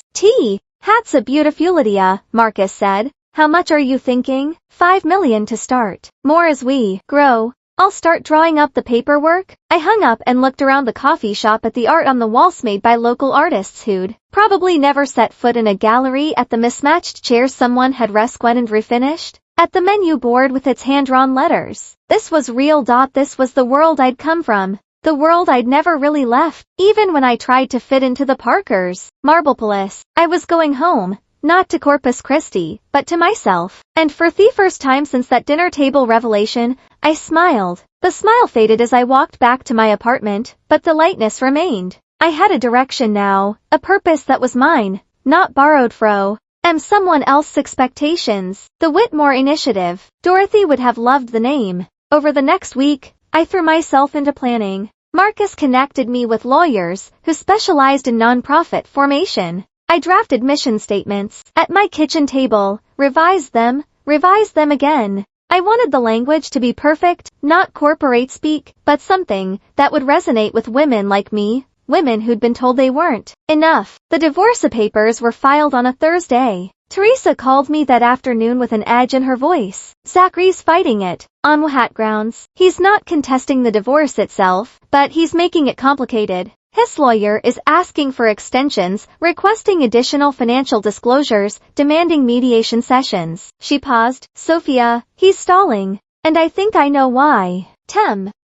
That's a beautiful idea, Marcus said. How much are you thinking? 5 million to start. More as we grow. I'll start drawing up the paperwork. I hung up and looked around the coffee shop at the art on the walls made by local artists who'd probably never set foot in a gallery, at the mismatched chairs someone had rescued and refinished, at the menu board with its hand-drawn letters. This was real. This was the world I'd come from. The world I'd never really left, even when I tried to fit into the Parkers' Marblepolis. I was going home. Not to Corpus Christi, but to myself. And for the first time since that dinner table revelation, I smiled. The smile faded as I walked back to my apartment, but the lightness remained. I had a direction now, a purpose that was mine, not borrowed from someone else's expectations. The Whitmore Initiative. Dorothy would have loved the name. Over the next week, I threw myself into planning. Marcus connected me with lawyers who specialized in nonprofit formation. I drafted mission statements at my kitchen table, revised them again. I wanted the language to be perfect, not corporate speak, but something that would resonate with women like me, women who'd been told they weren't enough. The divorce papers were filed on a Thursday. Teresa called me that afternoon with an edge in her voice. Zachary's fighting it. On what grounds? He's not contesting the divorce itself, but he's making it complicated. His lawyer is asking for extensions, requesting additional financial disclosures, demanding mediation sessions. She paused. Sophia, he's stalling. And I think I know why.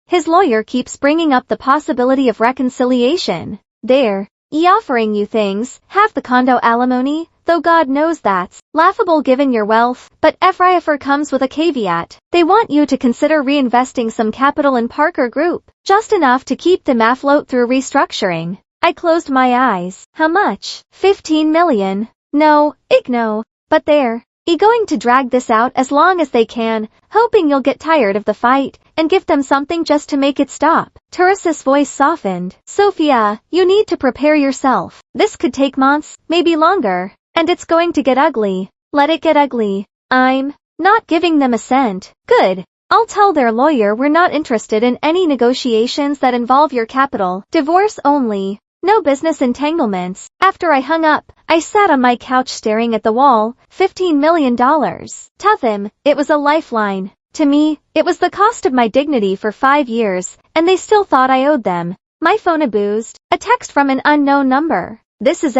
His lawyer keeps bringing up the possibility of reconciliation. They're offering you things, half the condo alimony, though God knows that's laughable given your wealth, but every offer comes with a caveat. They want you to consider reinvesting some capital in Parker Group, just enough to keep them afloat through restructuring. I closed my eyes. How much? 15 million. No, but they're going to drag this out as long as they can, hoping you'll get tired of the fight, and give them something just to make it stop. Teresa's voice softened. Sophia, you need to prepare yourself. This could take months, maybe longer. And it's going to get ugly. Let it get ugly. I'm not giving them a cent. Good. I'll tell their lawyer we're not interested in any negotiations that involve your capital. Divorce only. No business entanglements. After I hung up, I sat on my couch staring at the wall. $15 million. To them, it was a lifeline. To me, it was the cost of my dignity for 5 years, and they still thought I owed them. My phone buzzed. A text from an unknown number. This is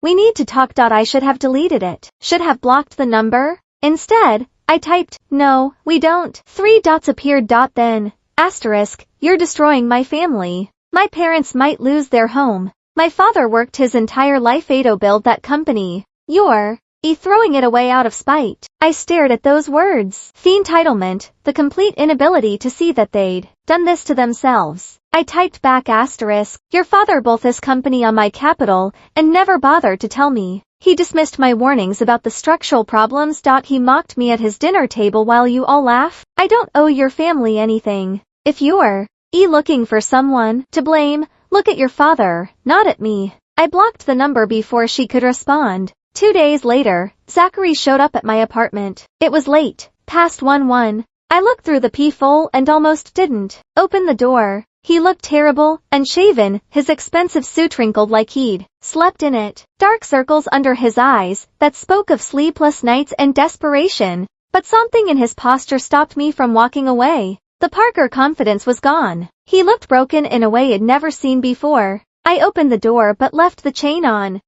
We need to talk. I should have deleted it. Should have blocked the number. Instead, I typed, no, we don't. 3 dots appeared. Then, asterisk, you're destroying my family. My parents might lose their home. My father worked his entire life to build that company. You're throwing it away out of spite. I stared at those words. The entitlement, the complete inability to see that they'd done this to themselves. I typed back asterisk, your father built this company on my capital and never bothered to tell me. He dismissed my warnings about the structural problems. He mocked me at his dinner table while you all laugh. I don't owe your family anything. If you're looking for someone to blame, look at your father, not at me. I blocked the number before she could respond. 2 days later, Zachary showed up at my apartment. It was late, past 1:1. I looked through the peephole and almost didn't open the door. He looked terrible, unshaven, his expensive suit wrinkled like he'd slept in it. Dark circles under his eyes that spoke of sleepless nights and desperation. But something in his posture stopped me from walking away. The Parker confidence was gone. He looked broken in a way I'd never seen before. I opened the door but left the chain on.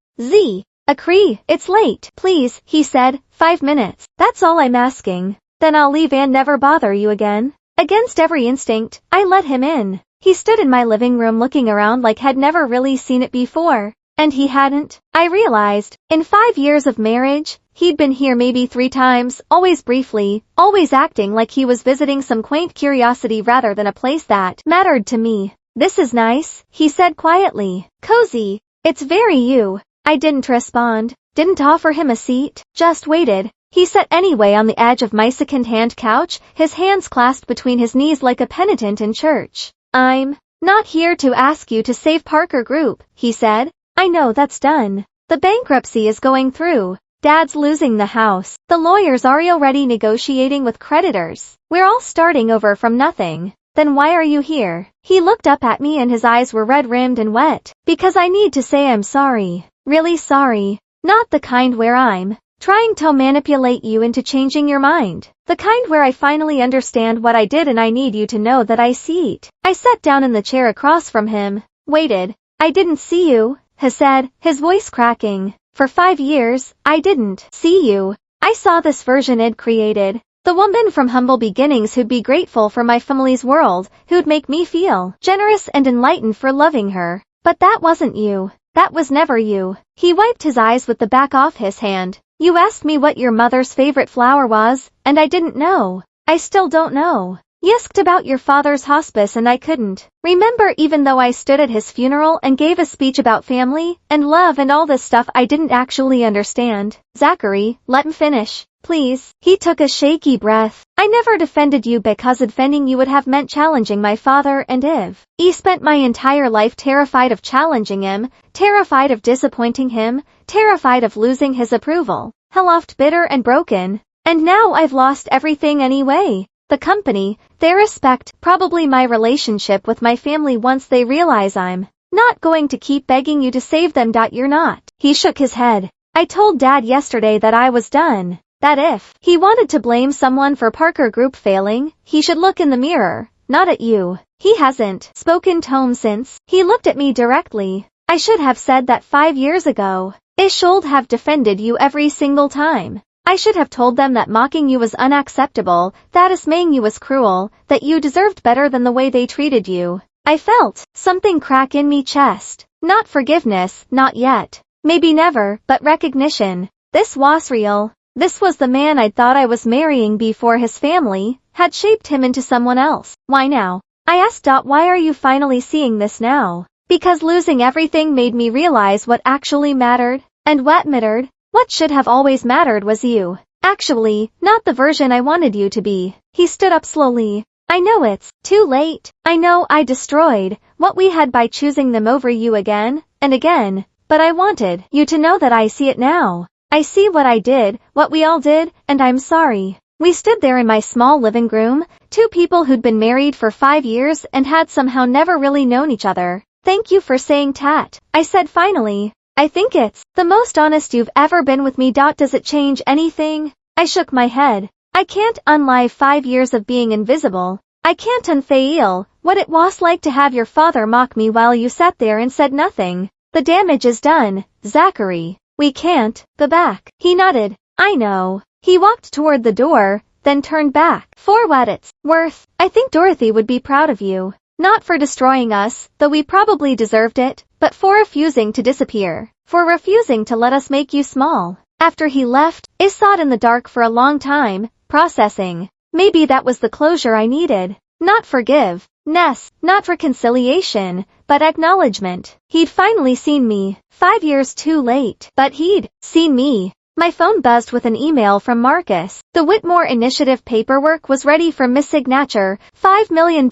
Akri, it's late. Please, he said, 5 minutes. That's all I'm asking. Then I'll leave and never bother you again. Against every instinct, I let him in. He stood in my living room looking around like I'd never really seen it before. And he hadn't. I realized, in 5 years of marriage, he'd been here maybe 3 times, always briefly, always acting like he was visiting some quaint curiosity rather than a place that mattered to me. This is nice, he said quietly. Cozy. It's very you. I didn't respond, didn't offer him a seat, just waited. He sat anyway on the edge of my second-hand couch, his hands clasped between his knees like a penitent in church. I'm not here to ask you to save Parker Group, he said. I know that's done. The bankruptcy is going through. Dad's losing the house. The lawyers are already negotiating with creditors. We're all starting over from nothing. Then why are you here? He looked up at me and his eyes were red-rimmed and wet. Because I need to say I'm sorry. Really sorry. Not the kind where I'm trying to manipulate you into changing your mind. The kind where I finally understand what I did and I need you to know that I see it. I sat down in the chair across from him. Waited. I didn't see you, he said, his voice cracking. For 5 years, I didn't see you. I saw this version I'd created. The woman from humble beginnings who'd be grateful for my family's world, who'd make me feel generous and enlightened for loving her. But that wasn't you. That was never you. He wiped his eyes with the back of his hand. You asked me what your mother's favorite flower was, and I didn't know. I still don't know. You asked about your father's hospice and I couldn't remember, even though I stood at his funeral and gave a speech about family and love and all this stuff I didn't actually understand. Zachary, let me finish, please. He took a shaky breath. I never defended you because defending you would have meant challenging my father and Eve. I spent my entire life terrified of challenging him, terrified of disappointing him, terrified of losing his approval. I left bitter and broken. And now I've lost everything anyway. The company, their respect, probably my relationship with my family once they realize I'm not going to keep begging you to save them. You're not. He shook his head. I told Dad yesterday that I was done. That if he wanted to blame someone for Parker Group failing, he should look in the mirror, not at you. He hasn't spoken to him since. He looked at me directly. I should have said that 5 years ago. I should have defended you every single time. I should have told them that mocking you was unacceptable, that dismaying you was cruel, that you deserved better than the way they treated you. I felt something crack in me chest. Not forgiveness, not yet. Maybe never, but recognition. This was real. This was the man I'd thought I was marrying before his family had shaped him into someone else. Why now? I asked. Why are you finally seeing this now? Because losing everything made me realize what actually mattered. And what mattered? What should have always mattered was you. Actually, not the version I wanted you to be. He stood up slowly. I know it's too late. I know I destroyed what we had by choosing them over you again and again. But I wanted you to know that I see it now. I see what I did, what we all did, and I'm sorry. We stood there in my small living room, two people who'd been married for 5 years and had somehow never really known each other. Thank you for saying that, I said finally. I think it's the most honest you've ever been with me. Does it change anything? I shook my head. I can't unlie 5 years of being invisible. I can't unfail what it was like to have your father mock me while you sat there and said nothing. The damage is done, Zachary. We can't go back. He nodded. I know. He walked toward the door, then turned back. For what it's worth, I think Dorothy would be proud of you. Not for destroying us, though we probably deserved it, but for refusing to disappear. For refusing to let us make you small. After he left, I sat in the dark for a long time, processing. Maybe that was the closure I needed. Not forgiveness, not reconciliation, but acknowledgement. He'd finally seen me. 5 years too late. But he'd seen me. My phone buzzed with an email from Marcus. The Whitmore Initiative paperwork was ready for mis-signature, $5 million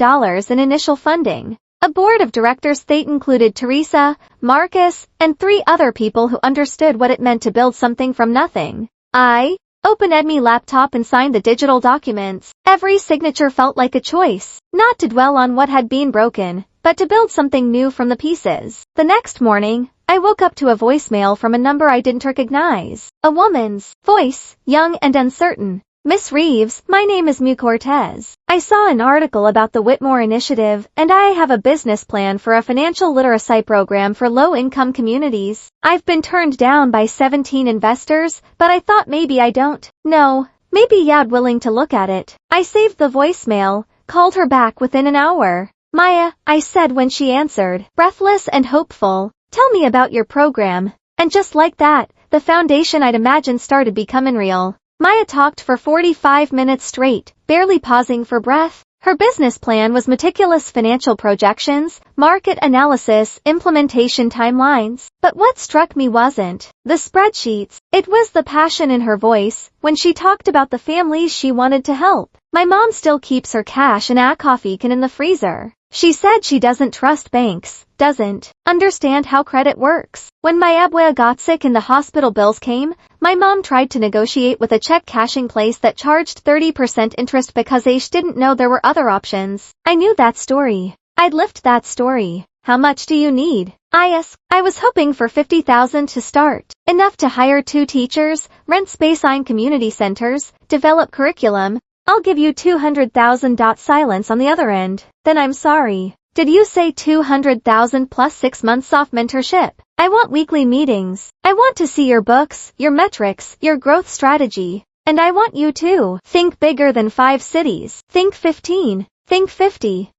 in initial funding. A board of directors that included Teresa, Marcus, and 3 other people who understood what it meant to build something from nothing. I opened my laptop and signed the digital documents. Every signature felt like a choice, not to dwell on what had been broken, but to build something new from the pieces. The next morning, I woke up to a voicemail from a number I didn't recognize. A woman's voice, young and uncertain. Miss Reeves, my name is Mu Cortez. I saw an article about the Whitmore Initiative, and I have a business plan for a financial literacy program for low-income communities. I've been turned down by 17 investors, but I thought maybe I don't know. Maybe you'd willing to look at it. I saved the voicemail, called her back within an hour. Maya, I said when she answered, breathless and hopeful. Tell me about your program. And just like that, the foundation I'd imagined started becoming real. Maya talked for 45 minutes straight, barely pausing for breath. Her business plan was meticulous financial projections, market analysis, implementation timelines. But what struck me wasn't the spreadsheets. It was the passion in her voice when she talked about the families she wanted to help. My mom still keeps her cash in a coffee can in the freezer. She said she doesn't trust banks, doesn't understand how credit works. When my abuela got sick and the hospital bills came, my mom tried to negotiate with a check cashing place that charged 30% interest because they didn't know there were other options. I knew that story. I'd lived that story. How much do you need? I asked. I was hoping for $50,000 to start. Enough to hire 2 teachers, rent space in community centers, develop curriculum. I'll give you $200,000. Silence on the other end. Then I'm sorry. Did you say $200,000 plus 6 months off mentorship? I want weekly meetings. I want to see your books, your metrics, your growth strategy. And I want you to think bigger than 5 cities. Think 15. Think 50.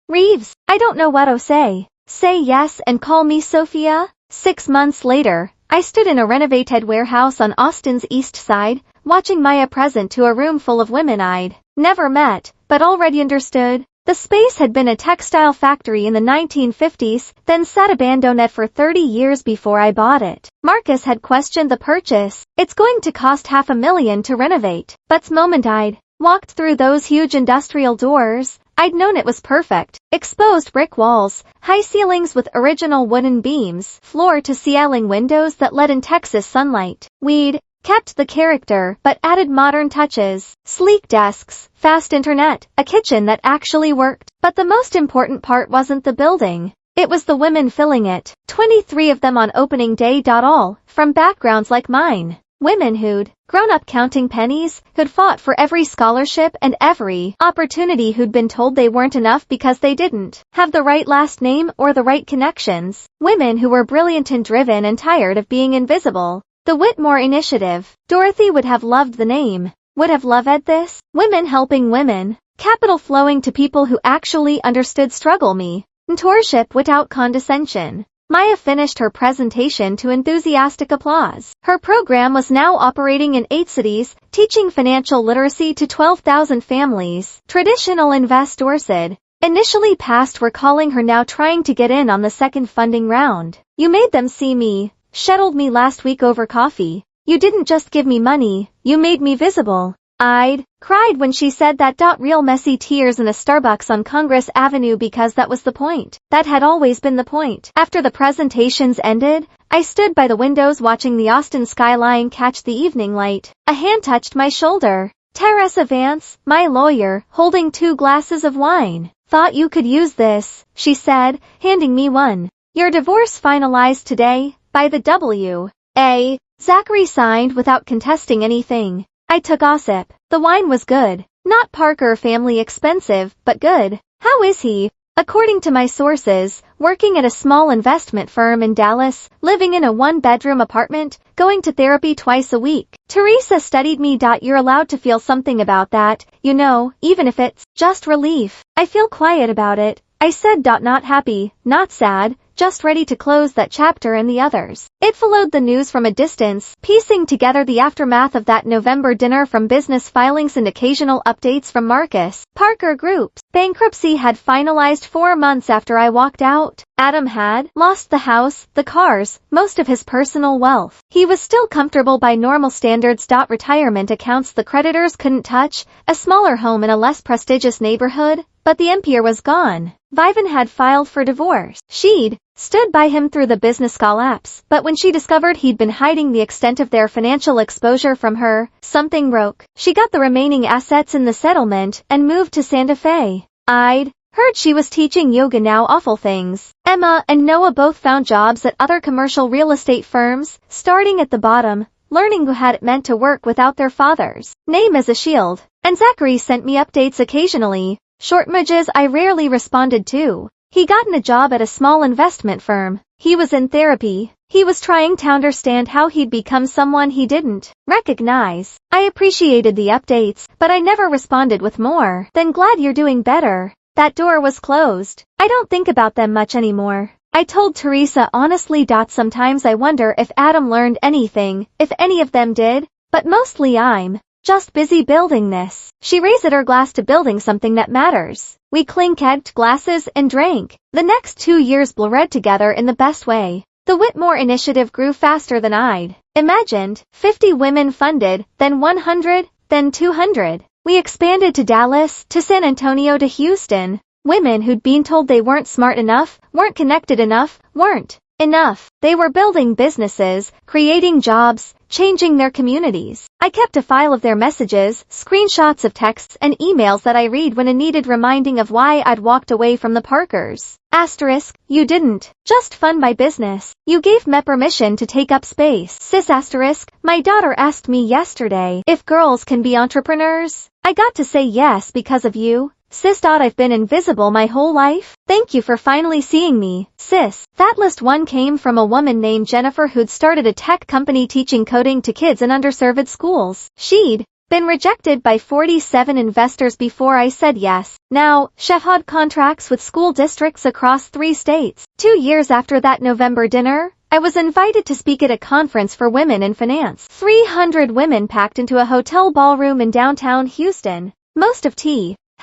Reeves, I don't know what to say. Say yes and call me Sophia. 6 months later, I stood in a renovated warehouse on Austin's east side, watching Maya present to a room full of women I'd never met, but already understood. The space had been a textile factory in the 1950s, then sat abandoned for 30 years before I bought it. Marcus had questioned the purchase. It's going to cost $500,000 to renovate. But the moment I'd walked through those huge industrial doors, I'd known it was perfect. Exposed brick walls, high ceilings with original wooden beams, floor-to-ceiling windows that let in Texas sunlight. We'd kept the character, but added modern touches. Sleek desks, fast internet, a kitchen that actually worked. But the most important part wasn't the building. It was the women filling it. 23 of them on opening day. All from backgrounds like mine. Women who'd grown up counting pennies, who'd fought for every scholarship and every opportunity, who'd been told they weren't enough because they didn't have the right last name or the right connections. Women who were brilliant and driven and tired of being invisible. The Whitmore Initiative. Dorothy would have loved the name. Would have loved this. Women helping women. Capital flowing to people who actually understood struggle. Mentorship without condescension. Maya finished her presentation to enthusiastic applause. Her program was now operating in 8 cities, teaching financial literacy to 12,000 families. Traditional investors had initially passed were calling her, now trying to get in on the second funding round. You made them see me, shuttled me last week over coffee. You didn't just give me money, you made me visible. I'd cried when she said that. Real messy tears in a Starbucks on Congress Avenue, because that was the point. That had always been the point. After the presentations ended, I stood by the windows watching the Austin skyline catch the evening light. A hand touched my shoulder. Teresa Vance, my lawyer, holding 2 glasses of wine. Thought you could use this, she said, handing me one. Your divorce finalized today, by the W.A. Zachary signed without contesting anything. I took a sip. The wine was good. Not Parker family expensive, but good. How is he? According to my sources, working at a small investment firm in Dallas, living in a 1-bedroom apartment, going to therapy twice a week. Teresa studied me. You're allowed to feel something about that, you know, even if it's just relief. I feel quiet about it. I said. Not happy, not sad, just ready to close that chapter and the others. It followed the news from a distance, piecing together the aftermath of that November dinner from business filings and occasional updates from Marcus. Parker Group's bankruptcy had finalized 4 months after I walked out. Adam had lost the house, the cars, most of his personal wealth. He was still comfortable by normal standards. Retirement accounts the creditors couldn't touch, a smaller home in a less prestigious neighborhood, but the empire was gone. Vivian had filed for divorce. She'd stood by him through the business collapse, but when she discovered he'd been hiding the extent of their financial exposure from her, something broke. She got the remaining assets in the settlement and moved to Santa Fe. I'd heard she was teaching yoga now. Awful things. Emma and Noah both found jobs at other commercial real estate firms, starting at the bottom, learning who had it meant to work without their father's name as a shield. And Zachary sent me updates occasionally. Short messages I rarely responded to. He gotten a job at a small investment firm. He was in therapy. He was trying to understand how he'd become someone he didn't recognize. I appreciated the updates, but I never responded with more than glad you're doing better. That door was closed. I don't think about them much anymore. I told Teresa honestly. Sometimes I wonder if Adam learned anything, if any of them did, but mostly I'm just busy building this. She raised her glass to building something that matters. We clinked glasses and drank. The next 2 years blurred together in the best way. The Whitmore Initiative grew faster than I'd imagined. 50 women funded, then 100, then 200. We expanded to Dallas, to San Antonio, to Houston. Women who'd been told they weren't smart enough, weren't connected enough, weren't enough. They were building businesses, creating jobs, changing their communities. I kept a file of their messages, screenshots of texts and emails that I read when I needed reminding of why I'd walked away from the Parkers. Asterisk, you didn't just fund my business. You gave me permission to take up space. Sis asterisk, my daughter asked me yesterday if girls can be entrepreneurs. I got to say yes because of you. Sis, I've been invisible my whole life. Thank you for finally seeing me, sis. That list one came from a woman named Jennifer who'd started a tech company teaching coding to kids in underserved schools. She'd been rejected by 47 investors before I said yes. Now, she had contracts with school districts across 3 states. 2 years after that November dinner, I was invited to speak at a conference for women in finance. 300 women packed into a hotel ballroom in downtown Houston. Most of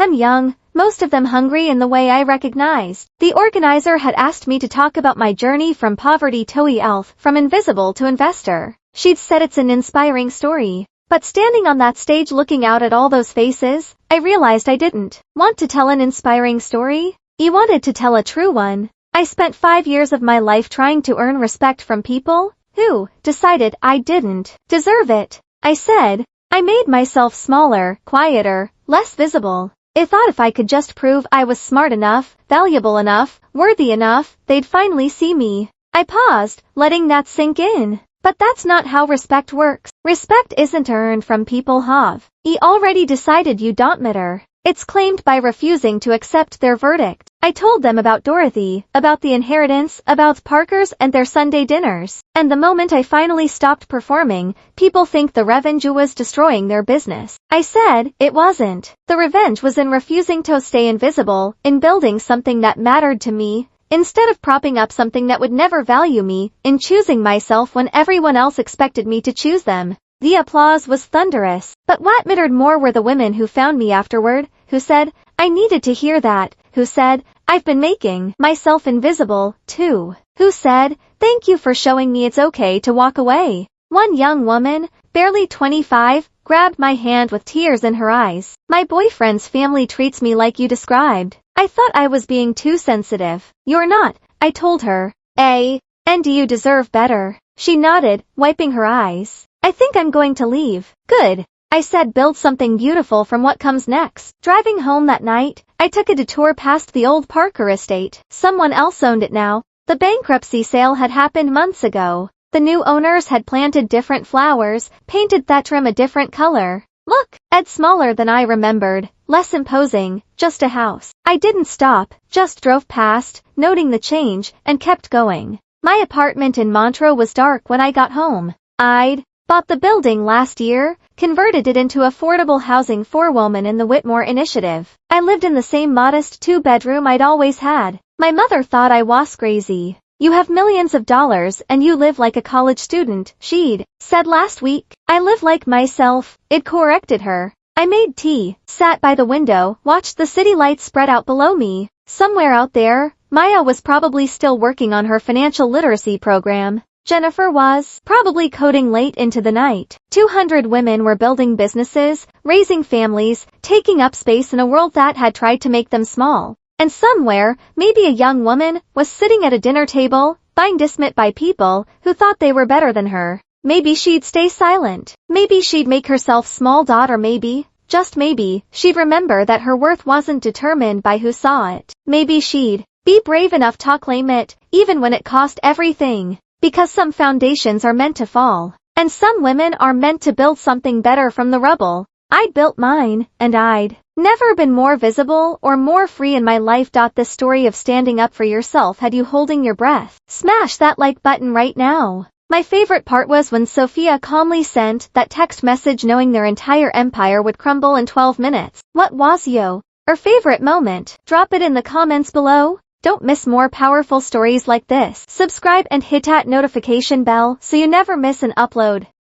young, most of them hungry in the way I recognized. The organizer had asked me to talk about my journey from poverty to wealth, from invisible to investor. She'd said it's an inspiring story. But standing on that stage looking out at all those faces, I realized I didn't want to tell an inspiring story. I wanted to tell a true one. I spent 5 years of my life trying to earn respect from people who decided I didn't deserve it. I said, I made myself smaller, quieter, less visible. I thought if I could just prove I was smart enough, valuable enough, worthy enough, they'd finally see me. I paused, letting that sink in. But that's not how respect works. Respect isn't earned from people who've already decided you don't matter. It's claimed by refusing to accept their verdict. I told them about Dorothy, about the inheritance, about Parkers and their Sunday dinners. And the moment I finally stopped performing, people think the revenge was destroying their business. I said, it wasn't. The revenge was in refusing to stay invisible, in building something that mattered to me, instead of propping up something that would never value me, in choosing myself when everyone else expected me to choose them. The applause was thunderous, but what mattered more were the women who found me afterward, who said, I needed to hear that, who said, I've been making myself invisible, too, who said, thank you for showing me it's okay to walk away. One young woman, barely 25, grabbed my hand with tears in her eyes. My boyfriend's family treats me like you described. I thought I was being too sensitive. You're not, I told her. And you deserve better. She nodded, wiping her eyes. I think I'm going to leave. Good. I said, build something beautiful from what comes next. Driving home that night, I took a detour past the old Parker estate. Someone else owned it now. The bankruptcy sale had happened months ago. The new owners had planted different flowers, painted that trim a different color. Look, it's smaller than I remembered, less imposing, just a house. I didn't stop, just drove past, noting the change, and kept going. My apartment in Montreux was dark when I got home. I'd bought the building last year, converted it into affordable housing for women in the Whitmore Initiative. I lived in the same modest 2-bedroom I'd always had. My mother thought I was crazy. You have millions of dollars and you live like a college student, she'd said last week. I live like myself, it corrected her. I made tea, sat by the window, watched the city lights spread out below me. Somewhere out there, Maya was probably still working on her financial literacy program. Jennifer was probably coding late into the night. 200 women were building businesses, raising families, taking up space in a world that had tried to make them small. And somewhere, maybe a young woman was sitting at a dinner table, being dismissed by people who thought they were better than her. Maybe she'd stay silent. Maybe she'd make herself small. Or maybe, just maybe, she'd remember that her worth wasn't determined by who saw it. Maybe she'd be brave enough to claim it, even when it cost everything. Because some foundations are meant to fall, and some women are meant to build something better from the rubble. I'd built mine, and I'd never been more visible or more free in my life. This story of standing up for yourself had you holding your breath. Smash that like button right now. My favorite part was when Sophia calmly sent that text message knowing their entire empire would crumble in 12 minutes. What was your favorite moment? Drop it in the comments below. Don't miss more powerful stories like this. Subscribe and hit that notification bell so you never miss an upload.